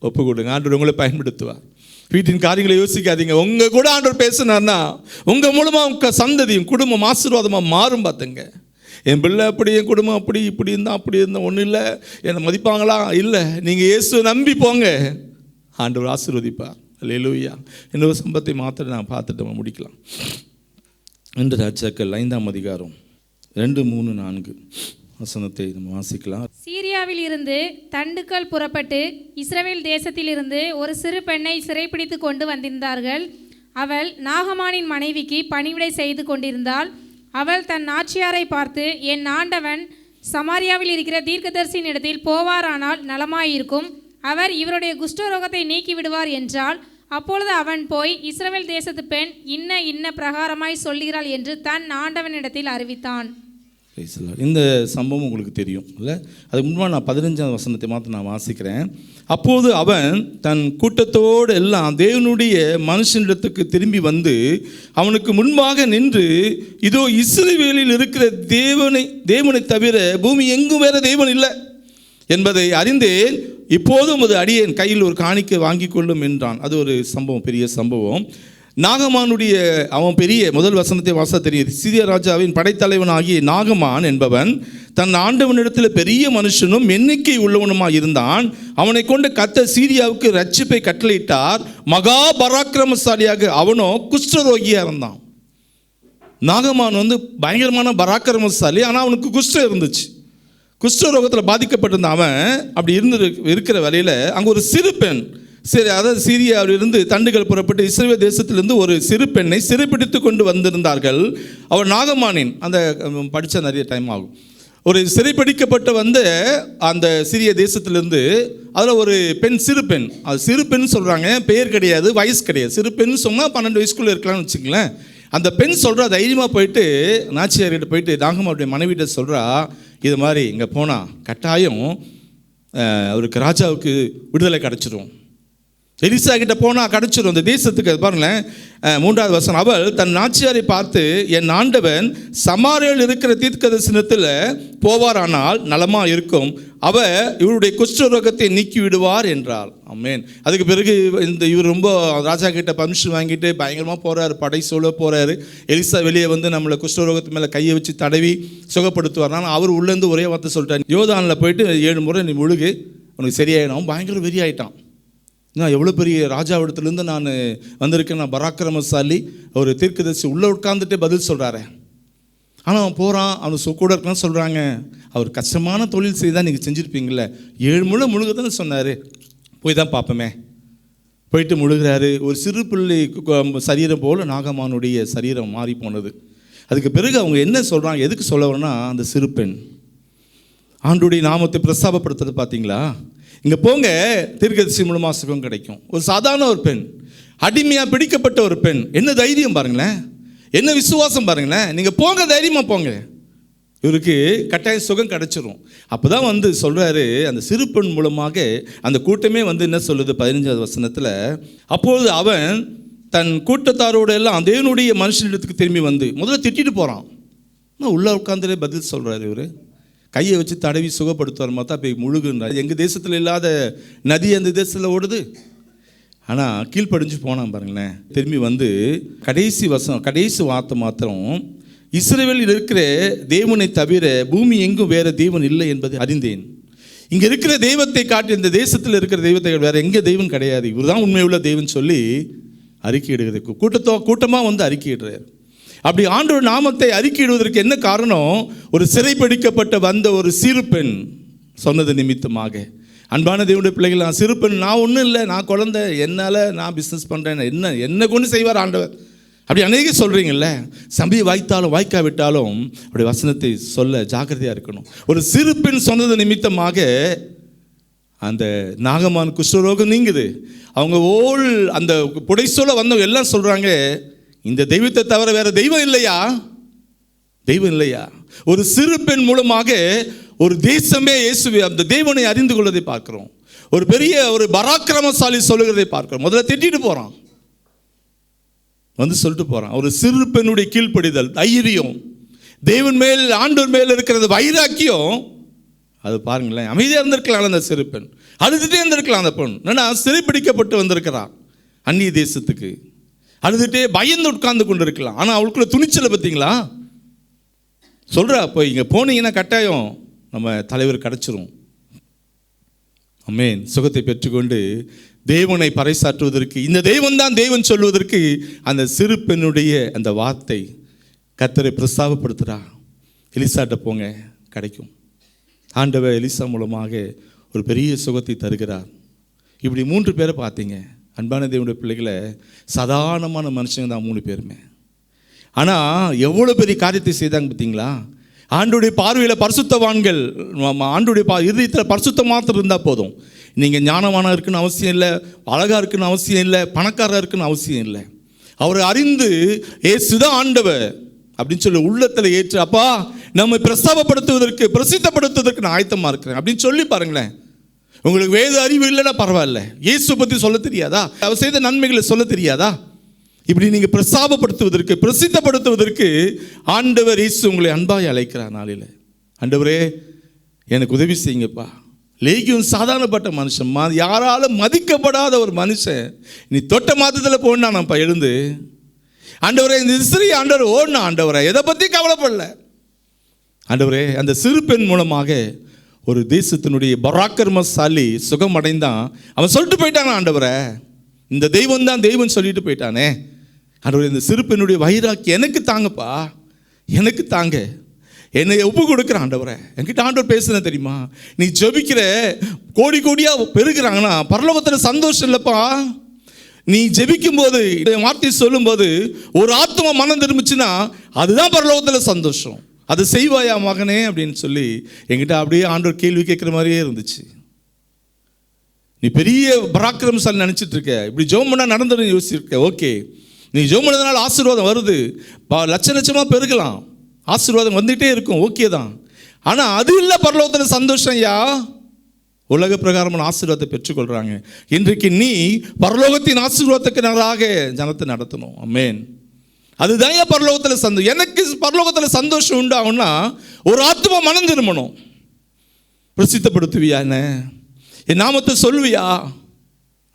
[SPEAKER 1] ஒப்பு கொடுங்க. ஆண்டவர் உங்களை பயன்படுத்துவார். வீட்டின் காரியங்களை யோசிக்காதீங்க. உங்கள் கூட ஆண்டவர் பேசினார்னா உங்கள் மூலமாக உங்கள் சந்ததியும் குடும்பம் ஆசீர்வாதமாக மாறும். பார்த்துங்க, என் பிள்ளை அப்படி, என் குடும்பம் அப்படி, இப்படி இருந்தால் அப்படி இருந்தால் ஒன்றும் இல்லை, என்னை மதிப்பாங்களா? இல்லை, நீங்கள் இயேசுவை நம்பி போங்க, ஆண்டவர் ஆசீர்வதிப்பார். அல்லேலூயா. இன்னொரு சம்பவத்தை மாத்திர நான் பார்த்துட்டு முடிக்கலாம். 2 ராஜாக்கள் 5ஆம் அதிகாரம் 2, 3, 4 வசனத்தை நம்ம வாசிக்கலாம்.
[SPEAKER 3] சீரியாவில் இருந்து தண்டுக்கள் புறப்பட்டு இஸ்ரவேல் தேசத்திலிருந்து ஒரு சிறு பெண்ணை சிறைப்பிடித்து கொண்டு வந்திருந்தார்கள். அவள் நாகமானின் மனைவிக்கு பணிவிடை செய்து கொண்டிருந்தாள். அவள் தன் நாச்சியாரை பார்த்து, என் ஆண்டவன் சமாரியாவில் இருக்கிற தீர்க்கதரிசியின் இடத்தில் போவாரானால் நலமாயிருக்கும், அவர் இவருடைய குஷ்டரோகத்தை நீக்கி விடுவார் என்றாள். அப்பொழுது அவன் போய், இஸ்ரவேல் தேசத்து பெண் இன்ன பிரகாரமாய் சொல்கிறாள் என்று தன் ஆண்டவனிடத்தில் அறிவித்தான்.
[SPEAKER 1] இந்த சம்பவம் உங்களுக்கு தெரியும் இல்லை? அதுக்கு முன்பாக நான் 15ஆம் வசனத்தை மாத்திரம் நான் வாசிக்கிறேன். அப்போது அவன் தன் கூட்டத்தோடு எல்லாம் தேவனுடைய மனுஷனிடத்துக்கு திரும்பி வந்து அவனுக்கு முன்பாக நின்று, இதோ இஸ்ரவேலில் இருக்கிற தேவனை தவிர பூமி எங்கும் வேற தேவன் இல்லை என்பதை அறிந்தேன். இப்போதும் அது அடியேன் கையில் ஒரு காணிக்கை வாங்கி கொள்ளும் என்றான். அது ஒரு சம்பவம், பெரிய சம்பவம். நாகமானுடைய அவன் பெரிய முதல் வசனத்தை வாச தெரியுது. சீரியா ராஜாவின் படைத்தலைவன் ஆகிய நாகமான் என்பவன் தன் ஆண்டவனிடத்தில் பெரிய மனுஷனும் எண்ணிக்கை உள்ளவனுமாய் இருந்தான். அவனை கொண்டு கர்த்தர் சீரியாவுக்கு ரட்சிப்பை கட்டளையிட்டார். மகா பராக்கிரமசாலியாக அவனோ குஷ்டரோகியாக இருந்தான். நாகமான் பயங்கரமான பராக்கிரமசாலி, ஆனால் அவனுக்கு குஷ்டம் இருந்துச்சு. குஷ்டரோகத்தில் பாதிக்கப்பட்டிருந்த அவன் அப்படி இருக்கிற வேலையில் அங்கே ஒரு சிறு பெண், சரி, அதாவது சீரியாவிலிருந்து தண்டுகள் புறப்பட்டு இஸ்ரவேல் தேசத்திலிருந்து ஒரு சிறு பெண்ணை சிறைப்பிடித்து கொண்டு வந்திருந்தார்கள். அவள் நாகமானின் அந்த படித்த நிறைய டைம் ஆகும். ஒரு சிறைப்பிடிக்கப்பட்டு அந்த சிறிய தேசத்திலிருந்து அதில் ஒரு பெண், சிறு பெண், அது சிறு பெண் சொல்கிறாங்க, பெயர் கிடையாது, வயசு கிடையாது. சிறு பெண் சொன்னால் 12 வயசுக்குள்ளே இருக்கலாம்னு வச்சுங்களேன். அந்த பெண் சொல்கிறா, தைரியமாக போயிட்டு நாச்சியார்கிட்ட போயிட்டு நாகமானுடைய மனைவிட்ட சொல்கிறா, இது மாதிரி இங்கே போனால் கட்டாயம் அவருக்கு ராஜாவுக்கு விடுதலை கிடச்சிரும், எலிசா கிட்ட போனால் கிடச்சிரும் இந்த தேசத்துக்கு. பாருங்களேன், 3வது வசனம். அவள் தன் நாச்சியாரை பார்த்து, என் ஆண்டவன் சமாரியாவில் இருக்கிற தீர்க்கதரிசனத்தில் போவாரானால் நலமாக இருக்கும், அவர் இவருடைய குஷ்டரோகத்தை நீக்கி விடுவார் என்றார். ஆமென். அதுக்கு பிறகு இவர் ரொம்ப ராஜா கிட்ட பர்மிஷன் வாங்கிட்டு பயங்கரமாக போகிறாரு, படை சூழ போகிறாரு. எலிசா வெளியே நம்மளை குஷ்டரோகத்து மேலே கையை வச்சு தடவி சுகப்படுத்துவார். ஆனால் அவர் உள்ளேருந்து ஒரே வார்த்தை சொல்லிட்டார், யோர்தானில் போயிட்டு 7 முறை நீ முழுகு, உனக்கு சரியாயிடும். பயங்கர வெறியாயிட்டான். நான் எவ்வளோ பெரிய ராஜாவிடத்துலேருந்து நான் வந்திருக்கேன், நான் பராக்கிரமசாலி, ஒரு தீர்க்கதரிசி உள்ளே உட்காந்துட்டு பதில் சொல்கிறாரு. ஆனால் அவன் போகிறான், அவன் கூட இருக்கான்னு சொல்கிறாங்க. அவர் கஷ்டமான தொழில் செய்தால் நீங்கள் செஞ்சுருப்பீங்களே, 7 முறை முழுகுதானே சொன்னார், போய் தான் பார்ப்போமே. போயிட்டு முழுகிறாரு. ஒரு சிறு பிள்ளை சரீரம் போல் நாகமானுடைய சரீரம் மாறி போனது. அதுக்கு பிறகு அவங்க என்ன சொல்கிறாங்க, எதுக்கு சொல்ல வரேன்னா, அந்த சிறு பெண் ஆண்டுடைய நாமத்தை பிரஸ்தாபப்படுத்துறது பார்த்தீங்களா? இங்கே போங்க, தீர்க்கதரிசி மூலமாக சுகம் கிடைக்கும். ஒரு சாதாரண ஒரு பெண், அடிமையாக பிடிக்கப்பட்ட ஒரு பெண், என்ன தைரியம் பாருங்களேன், என்ன விசுவாசம் பாருங்களேன். நீங்கள் போங்க, தைரியமாக போங்க, இவருக்கு கட்டாயம் சுகம் கிடைச்சிரும். அப்போ தான் சொல்கிறாரு, அந்த சிறு பெண் மூலமாக அந்த கூட்டமே என்ன சொல்லுது 15வது வசனத்தில், அப்பொழுது அவன் தன் கூட்டத்தாரோடு எல்லாம் தேவனுடைய மனுஷனிடத்துக்கு திரும்பி முதல்ல திட்டிட்டு போகிறான். உள்ளே உட்காந்துலே பதில் சொல்கிறாரு. இவர் கையை வச்சு தடவி சுகப்படுத்துவார், பார்த்தா போய் முழுகுன்றார். எங்கள் தேசத்தில் இல்லாத நதி அந்த தேசத்தில் ஓடுது. ஆனால் கீழ்ப்படிஞ்சு போனான் பாருங்களேன். திரும்பி கடைசி வார்த்தை மாத்திரம், இஸ்ரவேலில் இருக்கிற தேவனை தவிர பூமி எங்கும் வேறு தேவன் இல்லை என்பதை அறிந்தேன். இங்கே இருக்கிற தெய்வத்தை காட்டி இந்த தேசத்தில் இருக்கிற தெய்வத்தை வேறு எங்கே தெய்வம் கிடையாது, இவர் தான் உண்மையுள்ள தெய்வம் சொல்லி அறிக்கையிடுகிறது. கூட்டமாக அறிக்கையிடுறார். அப்படி ஆண்டவர் நாமத்தை அறிக்கையிடுவதற்கு என்ன காரணம்? ஒரு சிறைப்பிடிக்கப்பட்ட ஒரு சிறு பெண் சொன்னது நிமித்தமாக. அன்பான தேவனுடைய பிள்ளைகள், நான் சிறு பெண், நான் ஒன்றும் இல்லை, நான் குழந்தை, என்னால் நான் பிஸ்னஸ் பண்ணுறேன், என்ன கொண்டு செய்வார் ஆண்டவர், அப்படி அநேக சொல்கிறீங்கல்ல. சபை வாய்த்தாலும் வாய்க்காவிட்டாலும் அப்படி வசனத்தை சொல்ல ஜாக்கிரதையாக இருக்கணும். ஒரு சிறு பெண் சொன்னது நிமித்தமாக அந்த நாகமான் குஷ்டரோகம் நீங்குது. அவங்க அந்த புடைசூழ வந்தவங்க எல்லாம் சொல்கிறாங்க, இந்த தெய்வத்தை தவிர வேற தெய்வம் இல்லையா, தெய்வம் இல்லையா. ஒரு சிறு பெண் மூலமாக ஒரு தேசமே இயேசுவை அந்த தேவனை அறிந்து கொள்வதை பார்க்கிறோம். ஒரு பெரிய ஒரு பராக்கிரமசாலி சொல்லுகிறதை பார்க்கிறோம். முதல்ல திட்டிட்டு போகிறான், வந்து சொல்லிட்டு போகிறான். ஒரு சிறு பெண்ணுடைய கீழ்ப்படிதல், தைரியம், தேவன் மேல் ஆண்டவர் மேல் இருக்கிறது வைராக்கியம், அது பாருங்களேன். அமைதியாக இருந்திருக்கலாம் அந்த சிறு பெண், அழுதுகிட்டே இருந்திருக்கலாம் அந்த பெண். ஏன்னா சிறைப்பிடிக்கப்பட்டு வந்திருக்கிறான் அந்நிய தேசத்துக்கு, அழுதுகிட்டே பயந்து உட்கார்ந்து கொண்டு இருக்கலாம். ஆனால் அவளுக்குள்ள துணிச்சலை பார்த்தீங்களா, சொல்கிறா, போய் இங்கே போனீங்கன்னா கட்டாயம் நம்ம தலைவர் கிடச்சிரும், ஆமென், சுகத்தை பெற்றுக்கொண்டு தேவனை பறைசாற்றுவதற்கு, இந்த தெய்வம் தான் தெய்வம் சொல்வதற்கு அந்த சிறு பெண்ணுடைய அந்த வார்த்தை கர்த்தரை பிரஸ்தாபப்படுத்துகிறா. எலிசாட்ட போங்க கிடைக்கும். ஆண்டவர் எலிசா மூலமாக ஒரு பெரிய சுகத்தை தருகிறார். இப்படி 3 பேரை பார்த்தீங்க. அன்பான தேவனுடைய பிள்ளைகளை, சாதாரணமான மனுஷங்க தான் 3 பேருமே. ஆனால் எவ்வளோ பெரிய காரியத்தை செய்தாங்க பார்த்தீங்களா. ஆண்டுடைய பார்வையில் பரிசுத்தவான்கள், ஆண்டுடைய இதயத்தில் பரிசுத்த மாத்திரம் இருந்தால் போதும். நீங்கள் ஞானவானா இருக்குன்னு அவசியம் இல்லை, அழகாக இருக்குன்னு அவசியம் இல்லை, பணக்காரர் இருக்குன்னு அவசியம் இல்லை. அவரை அறிந்து ஏசுதான் ஆண்டவர் அப்படின்னு சொல்லி உள்ளத்தில் ஏற்று, அப்பா நம்ம பிரஸ்தாபப்படுத்துவதற்கு பிரசித்தப்படுத்துவதற்கு நான் ஆயத்தமாக இருக்கிறேன் அப்படின்னு சொல்லி பாருங்களேன். உங்களுக்கு வேத அறிவு இல்லைன்னா பரவாயில்ல, இயேசு பற்றி சொல்ல தெரியாதா, அவர் செய்த நன்மைகளை சொல்ல தெரியாதா, இப்படி நீங்கள் பிரஸ்தாபப்படுத்துவதற்கு பிரசித்தப்படுத்துவதற்கு ஆண்டவர் இயேசு உங்களை அன்பாய் அழைக்கிறார். நாளில் ஆண்டவரே எனக்கு உதவி செய்யுங்கப்பா. லேகியும் சாதாரணப்பட்ட மனுஷன், யாராலும் மதிக்கப்படாத ஒரு மனுஷன், நீ தொட்ட மாதத்தில் போனானப்பா எழுந்து. ஆண்டவரே இந்த ஸ்திரீ ஆண்டவர் ஓடினா, ஆண்டவரே எதை பற்றி கவலைப்படல. ஆண்டவரே அந்த சிறு பெண் மூலமாக ஒரு தேசத்தினுடைய பராக்கிரமசாலி சுகம் அடைந்தான். அவன் சொல்லிட்டு போயிட்டானே, ஆண்டவரே இந்த தெய்வம் தான் தெய்வம் சொல்லிட்டு போயிட்டானே. ஆண்டவரே இந்த சிறு பெண்ணுடைய வைராக்கி எனக்கு தாங்கப்பா, எனக்கு தாங்க, என்னை ஒப்பு கொடுக்குற ஆண்டவரே. என்கிட்ட ஆண்டவர் பேசுன தெரியுமா, நீ ஜெபிக்கிற கோடி கோடியாக பெருகிறாங்கன்னா பரலோகத்தில் சந்தோஷம் இல்லைப்பா. நீ ஜெபிக்கும் போது வார்த்தை சொல்லும்போது ஒரு ஆத்மா மனம் திரும்பிச்சுன்னா அதுதான் பரலோகத்தில் சந்தோஷம். அது செய்வாயா மகனே அப்படின்னு சொல்லி என்கிட்ட அப்படியே ஆண்டவர் கேள்வி கேட்குற மாதிரியே இருந்துச்சு. நீ பெரிய பராக்கிரமசாலி நினச்சிட்டு இருக்க, இப்படி ஜெபம் பண்ணால் நடந்துடும் யோசிச்சிருக்க. ஓகே, நீ ஜெபம் பண்ணதுனால ஆசீர்வாதம் வருது, லட்ச லட்சமாக பெருகலாம், ஆசீர்வாதம் வந்துகிட்டே இருக்கும், ஓகே தான். ஆனால் அது இல்லை பரலோகத்தில் சந்தோஷம். ஐயா உலக பிரகாரமான ஆசீர்வாதத்தை பெற்றுக்கொள்கிறாங்க. இன்றைக்கு நீ பரலோகத்தின் ஆசீர்வாதத்துக்கு நகராக ஜனத்தை நடத்தணும். ஆமென். அதுதான் ஏன் பரலோகத்தில் சந்தோஷம். எனக்கு பரலோகத்தில் சந்தோஷம் உண்டாகும்னா ஒரு ஆத்மா மனம் திரும்பணும். பிரசித்தப்படுத்துவியா, என்ன என் நாமத்தை சொல்லுவியா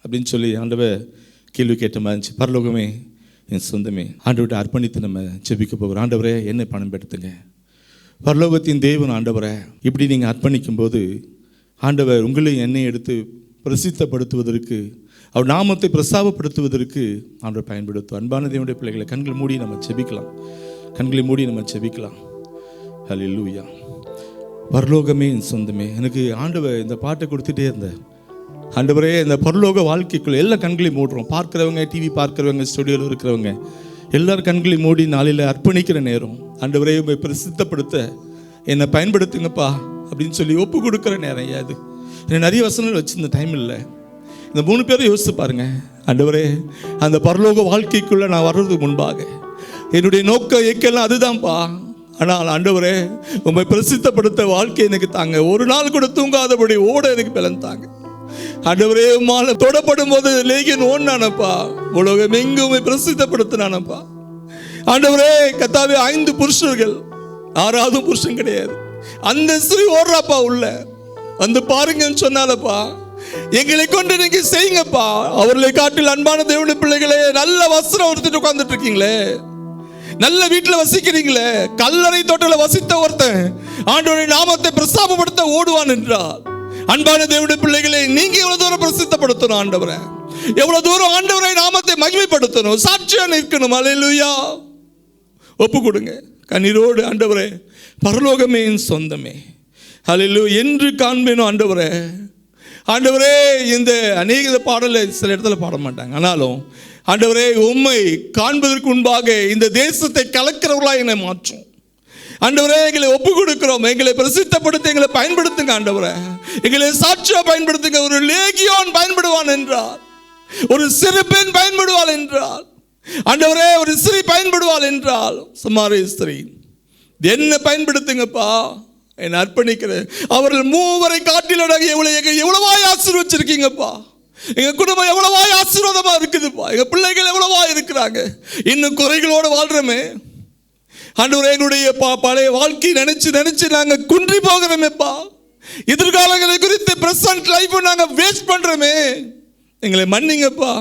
[SPEAKER 1] அப்படின்னு சொல்லி ஆண்டவர் கேள்வி கேட்ட மாதிரி இருந்துச்சு. பரலோகமே என் சொந்தமே, ஆண்டவர்கிட்ட அர்ப்பணித்து நம்ம ஜெபிக்க போகிறோம். ஆண்டவரே என்னை பணப்படுத்துங்க. பரலோகத்தின் தேவன் ஆண்டவரை இப்படி நீங்கள் அர்ப்பணிக்கும் போது ஆண்டவர் உங்களை என்னை எடுத்து பிரசித்தப்படுத்துவதற்கு, அவர் நாமத்தை பிரஸ்தாபப்படுத்துவதற்கு ஆண்டவர் பயன்படுத்தும். அன்பான தேவனுடைய பிள்ளைகளை கண்களை மூடி நம்ம ஜெபிக்கலாம், கண்களை மூடி நம்ம ஜெபிக்கலாம். ஹல்லேலூயா. பரலோகமே என் சொந்தமே. எனக்கு ஆண்டவர் இந்த பாட்டை கொடுத்துட்டே இருந்தேன். ஆண்டவரே இந்த பரலோக வாழ்க்கைக்குள்ள எல்லா கண்களையும் மூடுறோம். பார்க்குறவங்க, டிவி பார்க்குறவங்க, ஸ்டுடியோவில் இருக்கிறவங்க எல்லாரும் கண்களையும் மூடி நாளில் அர்ப்பணிக்கிற நேரம். ஆண்டவரே உண்மை பிரசித்தப்படுத்த என்னை பயன்படுத்துங்கப்பா அப்படின்னு சொல்லி ஒப்பு கொடுக்குற நேரம். அது எனக்கு நிறைய வசனங்கள் வச்சு இந்த டைம் இல்லை. இந்த 3 பேரை யோசித்து பாருங்க. ஆண்டவரே அந்த பரலோக வாழ்க்கைக்குள்ளே நான் வர்றதுக்கு முன்பாக என்னுடைய நோக்கம் ஏக்கெல்லாம் அதுதான்ப்பா. ஆனால் ஆண்டவரே உண்மை பிரசித்தப்படுத்த வாழ்க்கை எனக்கு தாங்க. ஒரு நாள் கூட தூங்காதபடி ஓட எனக்கு பலன் தாங்க. ஆண்டவரே உம்மால தொடப்படும் போது லேகியன் ஓடினானப்பா, உலகம் எங்குமே பிரசித்தப்படுத்தினானப்பா. ஆண்டவரே கர்த்தாவே 5 புருஷர்கள், 6வது புருஷன் கிடையாது. அந்த ஸ்திரீ ஓடுறாப்பா உள்ள வந்து பாருங்கன்னு சொன்னாலப்பா, எங்களை கொண்டு நீங்க செய்யுங்கப்பா. அவர்களை காட்டில் அன்பான தேவனுடைய பிள்ளைகளே, நல்ல வஸ்திரம் ஒருத்திட்டு உட்கார்ந்துட்டு இருக்கீங்களே, நல்ல வீட்டில் வசிக்கிறீங்களே, கல்லறை தோட்டல வசித்த ஒருத்தன் ஆண்டவருடைய நாமத்தை பிரஸ்தாபப்படுத்த ஓடுவான் என்றார். அன்பான தேவனுடைய பிள்ளைகளை, நீங்க எவ்வளவு தூரம் பிரசித்தப்படுத்தணும் ஆண்டவரை, எவ்வளவு தூரம் ஆண்டவரை நாமத்தை மகிமைப்படுத்தணும், சாட்சியா நிற்கணும். அல்லேலூயா. ஒப்பு கொடுங்க கண்ணீரோடு. ஆண்டவரே பரலோகமே என் சொந்தமே, அல்லேலூயா என்று காண்பேனோ ஆண்டவரே. ஆண்டவரே இந்த அநேக பாடலை சில இடத்துல பாட மாட்டாங்க, ஆனாலும் ஆண்டவரே உம்மை காண்பதற்கு முன்பாக இந்த தேசத்தை கலக்கிறவர்களா என்னை மாற்றும்.
[SPEAKER 4] ஆண்டவரே, எங்களை ஒப்பு கொடுக்கிறோம். எங்களை பிரசித்தப்படுத்த எங்களை பயன்படுத்துங்க ஆண்டவரே. எங்களை சாட்சியா பயன்படுத்துங்க. ஒரு லேகியோன் பயன்படுவான் என்றார், ஒரு சிறு பெண் பயன்படுவாள் என்றால், ஆண்டவரே ஒரு ஸ்திரீ பயன்படுவாள் என்றால், சமாரிய ஸ்திரீ என்ன பயன்படுத்துங்கப்பா, என்னை அர்ப்பணிக்கிறேன். அவர்கள் மூவரை காட்டிலடாக எவ்வளவாய் ஆசீர்வச்சிருக்கீங்கப்பா. எங்க குடும்பம் எவ்வளவாய் ஆசீர்வாதமா இருக்குதுப்பா. எங்க பிள்ளைகள் எவ்வளவா இருக்கிறாங்க. இன்னும் குறைகளோடு வாழ்றோமே ஆண்டவரே. எங்களுடைய பழைய வாழ்க்கை நினைச்சு நினைச்சு நாங்க குன்றி போகிறோமேப்பா. எதிர்காலங்களை குறித்து பிரசன்ட் லைஃப் நாங்க வேஸ்ட் பண்றோமே. எங்களை மன்னிங்கப்பா,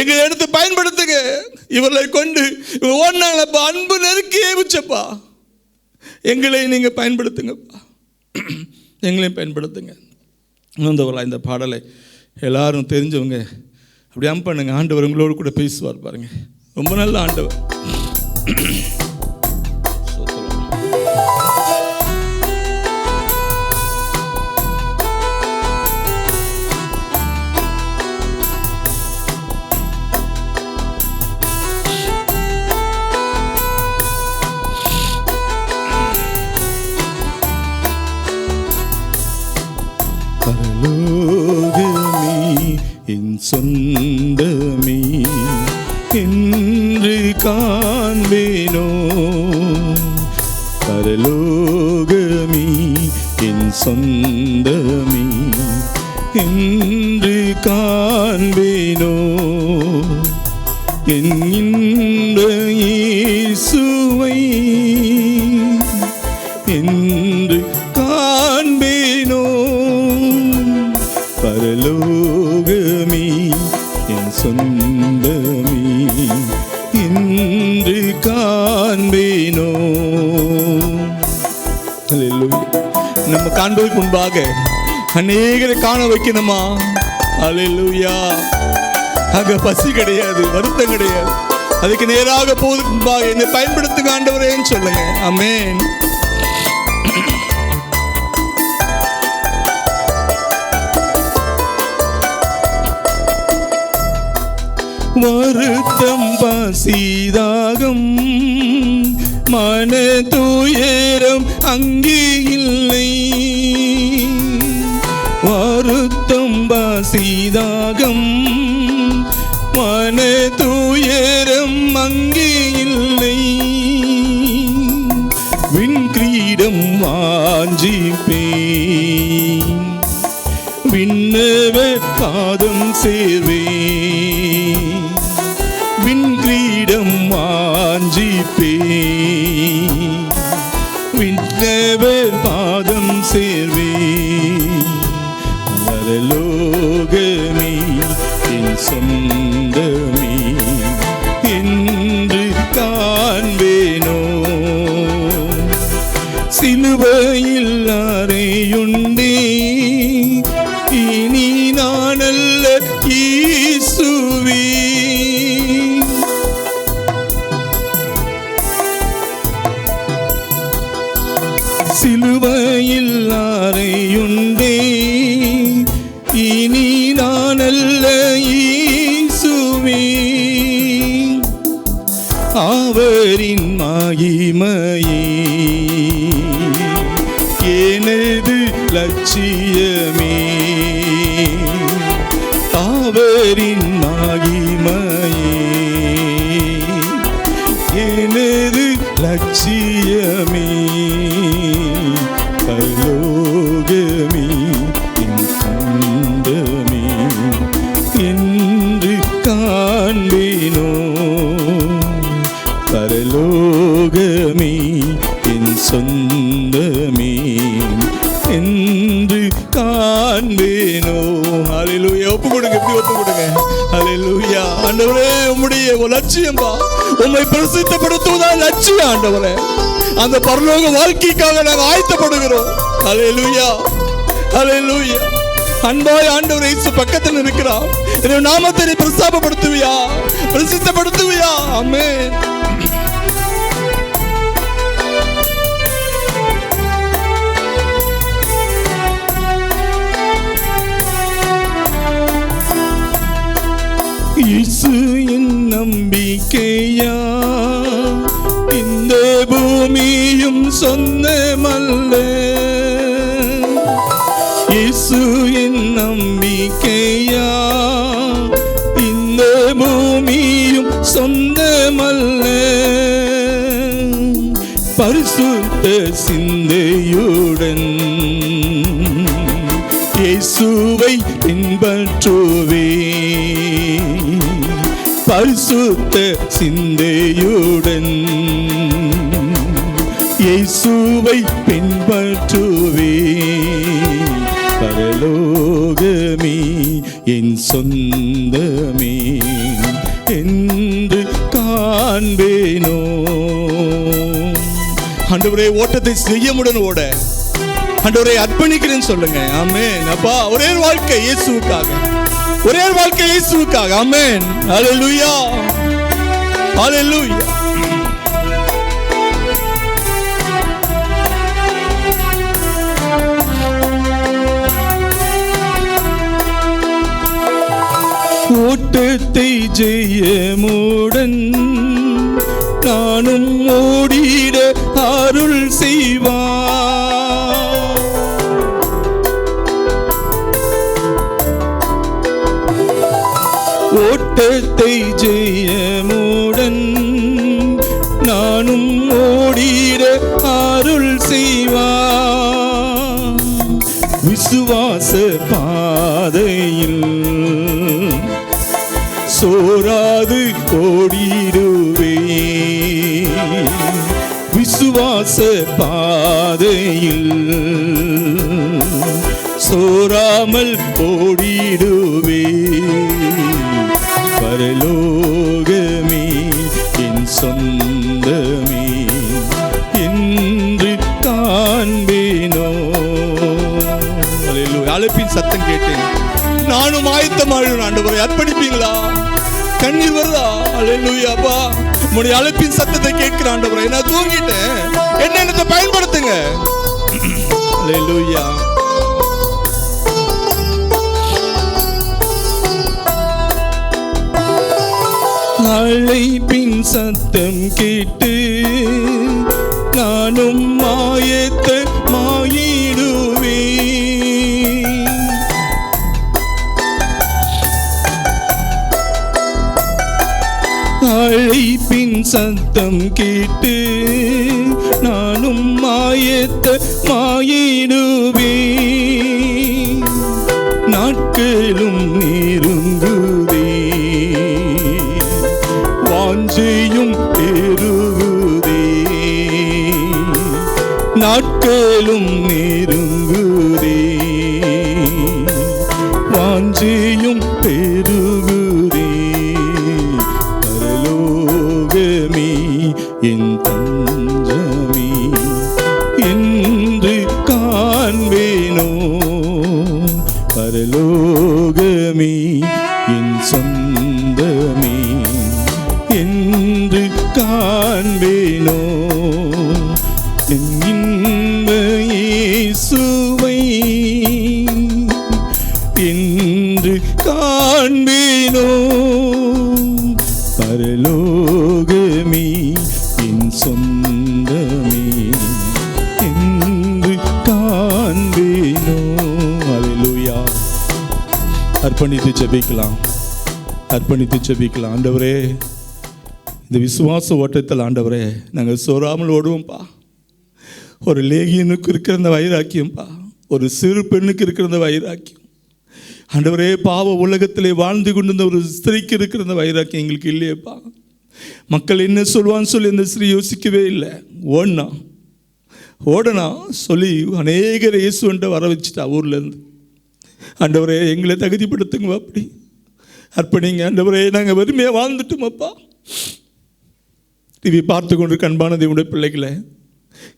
[SPEAKER 4] எங்களை எடுத்து பயன்படுத்துங்க. இவர்களை கொண்டு ஓடினாங்களப்பா, அன்பு நெருக்கி ஏவிச்சப்பா. எங்களை நீங்க பயன்படுத்துங்கப்பா, எங்களையும் பயன்படுத்துங்க. இந்த பாடலை எல்லாரும் தெரிஞ்சவங்க அப்படி பண்ணுங்க. ஆண்டவர் உங்களோடு கூட பேசுவார் பாருங்க. ரொம்ப நல்ல ஆண்டவர்.
[SPEAKER 1] பரலோகமே என் சொந்தமே என்று காண்பேனோ. பரலோகமே என் சொந்தமே என்று காண்பேனோ. என் இன்ப இயேசுவை என்று காண்பேனோ. பரலோகமே என் சொந்தமே என்று காண்பேனோ.
[SPEAKER 4] நம்ம காண்பதற்கு முன்பாக அநேகரை காண வைக்கணுமா? அல்லேலூயா. அங்க பசி கிடையாது, வருத்தம் கிடையாது. அதுக்கு நேராக போவதற்கு முன்பாக என்னை பயன்படுத்துங்க ஆண்டவரேன்னு சொல்லுங்க. ஆமென்.
[SPEAKER 1] வருத்தம் பசிதாகம் மன துயரம் அங்கே இல்லை. வருத்தம் பசிதாகம் மன துயரம் அங்கே இல்லை. விண்கிரீடம் வாஞ்சிப்பேன், விண்ணவர் பாதம் சேர்வேன். விண்கிரீடம் வாஞ்சிப்பேன், விண்ணவர் பாதம் சேர்வேன். பரலோகமே என் சொந்தமே என்று காண்பேனோ. சிலுவையில் அறையுண்டே இனி நான் அல்ல இயேசுவே. சிலுவையில் அறையுண்டே இனி நான் அல்ல இயேசுவே. அவரின் மகிமையே எனது லட்சியமே. அவரின் மகிமையே எனது லட்சியமே. பரலோகமே என் சொந்தமே என்று காண்பேனோ. பரலோகமே என் சொந்தமே என்று காண்பேனோ.
[SPEAKER 4] அல்லேலூயா. ஒப்பு கொடுங்க, இப்படி ஒப்பு கொடுங்க. அல்லேலூயா. ஆண்டவரே, உம்முடைய லட்சியம்பா உம்மை பிரசித்தப்படுத்துவதா லட்சியம் ஆண்டவரே. அந்த பரலோக வாழ்க்கைக்காக நாங்கள் ஆயத்தப்படுகிறோம். அல்லேலூயா, அல்லேலூயா. அன்பாய் ஆண்டவரே இயேசு பக்கத்தில் இருக்கிறார். என்னுடைய நாமத்தை நீ பிரஸ்தாபப்படுத்துவியா, பிரசித்தப்படுத்துவியா? ஆமென்.
[SPEAKER 1] இயேசு என் நம்பிக்கையா,
[SPEAKER 4] இந்த பூமியும் சொந்தமல்ல, இயேசு என் நம்பிக்கையா. இந்த பூமியும் சொந்தமல்ல, பரிசுத்த சிந்தையுடன் இயேசுவை பின்பற்றுவே. பரிசுத்த சிந்தையுடன் இயேசுவை பின்பற்றுவே. பரலோகமே என் சொந்தமே என்று காண்பேனோ. ஆண்டவரே, ஓட்டத்தை செய்யமுடன் ஓட ஆண்டவரே அர்ப்பணிக்கிறேன்னு சொல்லுங்க. ஆமென். அப்பா, ஒரே வாழ்க்கை இயேசுவுக்காக, ஒரே வாழ்க்கை இயேசுவுக்காக. ஆமென். ஹல்லேலூயா, ஹல்லேலூயா. ஓட்டத்தை ஜெயமுடன் நானும் ஓடிட அருள் செய்வார். ஓட்டத்தை ஜெயமுடன் நானும் ஓடிட அருள் செய்வார். விசுவாச பாதையில் சோராது ஓடிடுவே. விசுவாச பாதையில் சோராமல் ஓடிடுவே. பரலோகமே என் சொந்தமே என்று காண்பேனோ. அழைப்பின் சத்தம் கேட்டேன், நானும் ஆயத்தமாகிறேன். ஆண்டவரை அர்ப்பணிப்பீங்களா? கண்ணீர் வருதா? அல்லேலூயா. அப்பா, உங்களுடைய அழைப்பின் சத்தத்தை கேட்கிற ஆண்டவரை, நான் தூங்கிட்டேன், என்னத்தை பயன்படுத்துங்க. அல்லேலூயா. அழைப்பின் சத்தம் கேட்டு நானும் ஆயத்தமாயிடுவே. அழைப்பின் சத்தம் கேட்டு நானும் ஆயத்தமாயிடுவே. நாட்களும் நெருங்குதே, வாஞ்சையும் பெருகுதே. நாட்களும் நெருங்குதே, வாஞ்சையும் பெருகுதே. பரலோகமே என் தஞ்சமே என்று காண்பேனோ. பரலோகமே என் சொந்தமே என்று காண்பேனோ. என் இன்ப இயேசுவை என்று காண்பேனோ. பரலோகமே என் சொந்தமே என்று காண்பேனோ. அல்லேலூயா. அர்ப்பணித்து ஜெபிக்கலாம், அர்ப்பணித்து ஜெபிக்கலாம். ஆண்டவரே, இந்த விசுவாச ஓட்டத்தில் ஆண்டவரே நாங்கள் சோறாமல் ஓடுவோம்ப்பா. ஒரு லேகியனுக்கு இருக்கிற அந்த வைராக்கியம்ப்பா, ஒரு சிறு பெண்ணுக்கு இருக்கிற அந்த வைராக்கியம் ஆண்டவரே, பாவ உலகத்திலே வாழ்ந்து கொண்டிருந்த ஒரு ஸ்திரீக்கு இருக்கிற அந்த வைராக்கியம் எங்களுக்கு இல்லையேப்பா. மக்கள் என்ன சொல்லுவான்னு சொல்லி அந்த ஸ்திரீ யோசிக்கவே இல்லை. ஓடனா சொல்லி அநேகர் இயேசுவன்ட்ட வர வச்சுட்டா ஊர்லேருந்து. ஆண்டவரே, எங்களை தகுதிப்படுத்துங்க, அப்படி அர்ப்பணிங்க. ஆண்டவரே, நாங்கள் வறுமையாக வாழ்ந்துட்டோமப்பா. டிவி பார்த்து கொண்டு கண்பான தேவனுடைய பிள்ளைகளை,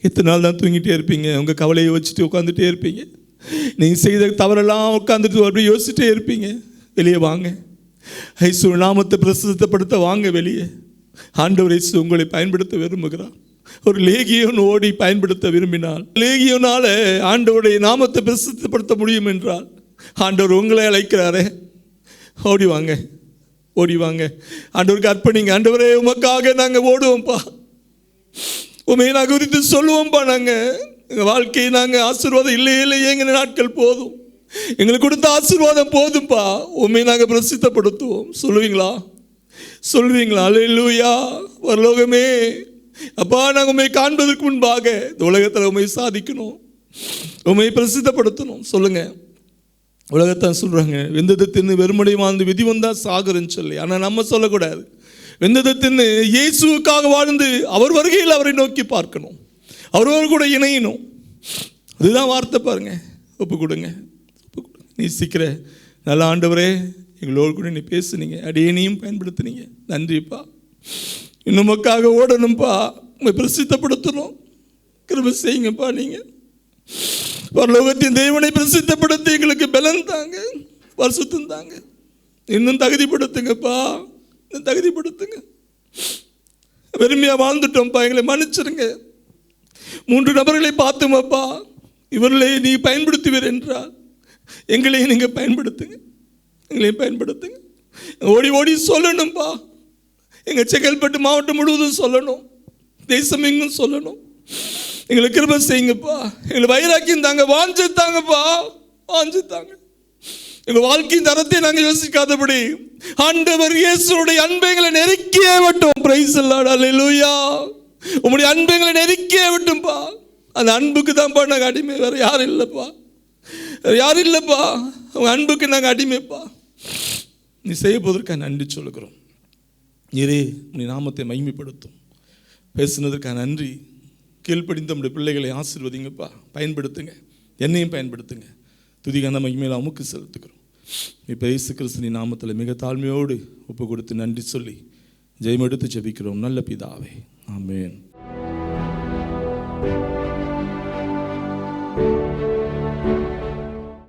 [SPEAKER 4] எத்தனை நாள் தான் தூங்கிட்டே இருப்பீங்க? உங்கள் கவலையை வச்சுட்டு உட்காந்துட்டே இருப்பீங்க. நீங்கள் செய்த தவறெல்லாம் உட்காந்துட்டு அப்படி யோசிச்சுட்டே இருப்பீங்க. வெளியே வாங்க, இயேசு நாமத்தை பிரசித்தப்படுத்த வாங்க வெளியே. ஆண்டவர் இயேசு உங்களை பயன்படுத்த விரும்புகிறார். ஒரு லேகியோன் ஓடி பயன்படுத்த விரும்பினால், லேகியோனால ஆண்டவருடைய நாமத்தை பிரசித்தப்படுத்த முடியும் என்றால், ஆண்டவர் உங்களை அழைக்கிறாரே, ஓடி வாங்க, ஓடி வாங்க. ஆண்டவருக்கு அர்ப்பணிங்க. ஆண்டவரே, உமக்காக நாங்கள் ஓடுவோம்ப்பா. உண்மையை நாங்கள் குறித்து சொல்லுவோம்ப்பா. நாங்கள் எங்கள் வாழ்க்கையை நாங்கள் ஆசீர்வாதம் இல்லையேங்கிற நாட்கள் போதும், எங்களுக்கு கொடுத்த ஆசீர்வாதம் போதும்ப்பா. உண்மையை நாங்கள் பிரசித்தப்படுத்துவோம். சொல்லுவீங்களா? அல்லேலூயா. பரலோகமே அப்பா, நாங்கள் உண்மையை காண்பதற்கு முன்பாக இந்த உலகத்தில் உண்மையை சாதிக்கணும், உண்மையை பிரசித்தப்படுத்தணும். சொல்லுங்க. உலகத்தான் சொல்றாங்க வெந்ததை தின்னு வெறுமனை வாழ்ந்து விதி வந்தா சாகுறன்னு சொல்லி. ஆனால் நம்ம சொல்லக்கூடாது. வெந்ததை தின்னு இயேசுவுக்காக வாழ்ந்து அவர் வருகையில் அவரை நோக்கி பார்க்கணும், அவரோடு கூட இணையணும். அதுதான் வார்த்தை. பாருங்க, ஒப்பு கொடுங்க. நீ சீக்கிர நல்ல ஆண்டவரே, எங்களோடு கூட நீ பேசுனீங்க, அடியனையும் பயன்படுத்தினீங்க. நன்றிப்பா. இன்னும் மக்களாக ஓடணும்ப்பா, உங்களை பிரசித்தப்படுத்தணும். கிருபை செய்யுங்கப்பா. நீங்கள் பரலோகத்தின் தேவனை பிரசித்தப்படுத்தி எங்களுக்கு பலன் தாங்க, பரிசுத்தம் தாங்க. இன்னும் தகுதிப்படுத்துங்கப்பா, இன்னும் தகுதிப்படுத்துங்க. பெருமையாக வாழ்ந்துட்டோம்ப்பா, எங்களை மன்னிச்சிருங்க. 3 நபர்களை பார்த்தோமப்பா, இவர்களை நீ பயன்படுத்துவீர் என்றால் எங்களையும் நீங்கள் பயன்படுத்துங்க, எங்களையும் பயன்படுத்துங்க. ஓடி ஓடி சொல்லணும்ப்பா. எங்கள் செங்கல்பட்டு மாவட்டம் முழுவதும் சொல்லணும், தேசம் எங்கும் சொல்லணும். எங்களை கிருபை செய்யுங்கப்பா. எங்களை வைராக்கியம் தாங்க, வாஞ்சை தாங்கப்பா, வாஞ்சை தாங்க. எங்கள் வாழ்க்கையின் தரத்தை நாங்கள் யோசிக்காதபடி ஆண்டவர் இயேசுடைய அன்பை எங்களை நெருக்கியே விட்டோம். Praise the Lord. அல்லேலூயா. உம்முடைய அன்பை எங்களை நெருக்கியே விட்டோம்ப்பா. அந்த அன்புக்கு தான்ப்பா நாங்கள் அடிமை, வேற யாரும் இல்லைப்பா, வேற யாரும் இல்லைப்பா. அவங்க அன்புக்கு நாங்கள் அடிமைப்பா. நீ செய்ய போவதற்காக நன்றி சொல்லுகிறோம். நீரே உன்னை நாமத்தை மகிமைப்படுத்தும். பேசுனதற்காக நன்றி. கீழ்ப்படிந்த நம்முடைய பிள்ளைகளை ஆசீர்வதிங்கப்பா, பயன்படுத்துங்க, என்னையும் பயன்படுத்துங்க. துதிகான மகிமையில் அமுக்கு செலுத்துக்கிறோம். இப்போ இயேசு கிறிஸ்துவின் நாமத்தில் மிக தாழ்மையோடு ஒப்பு கொடுத்து நன்றி சொல்லி ஜெயமெடுத்து ஜெபிக்கிறோம் நல்ல பிதாவே. ஆமென்.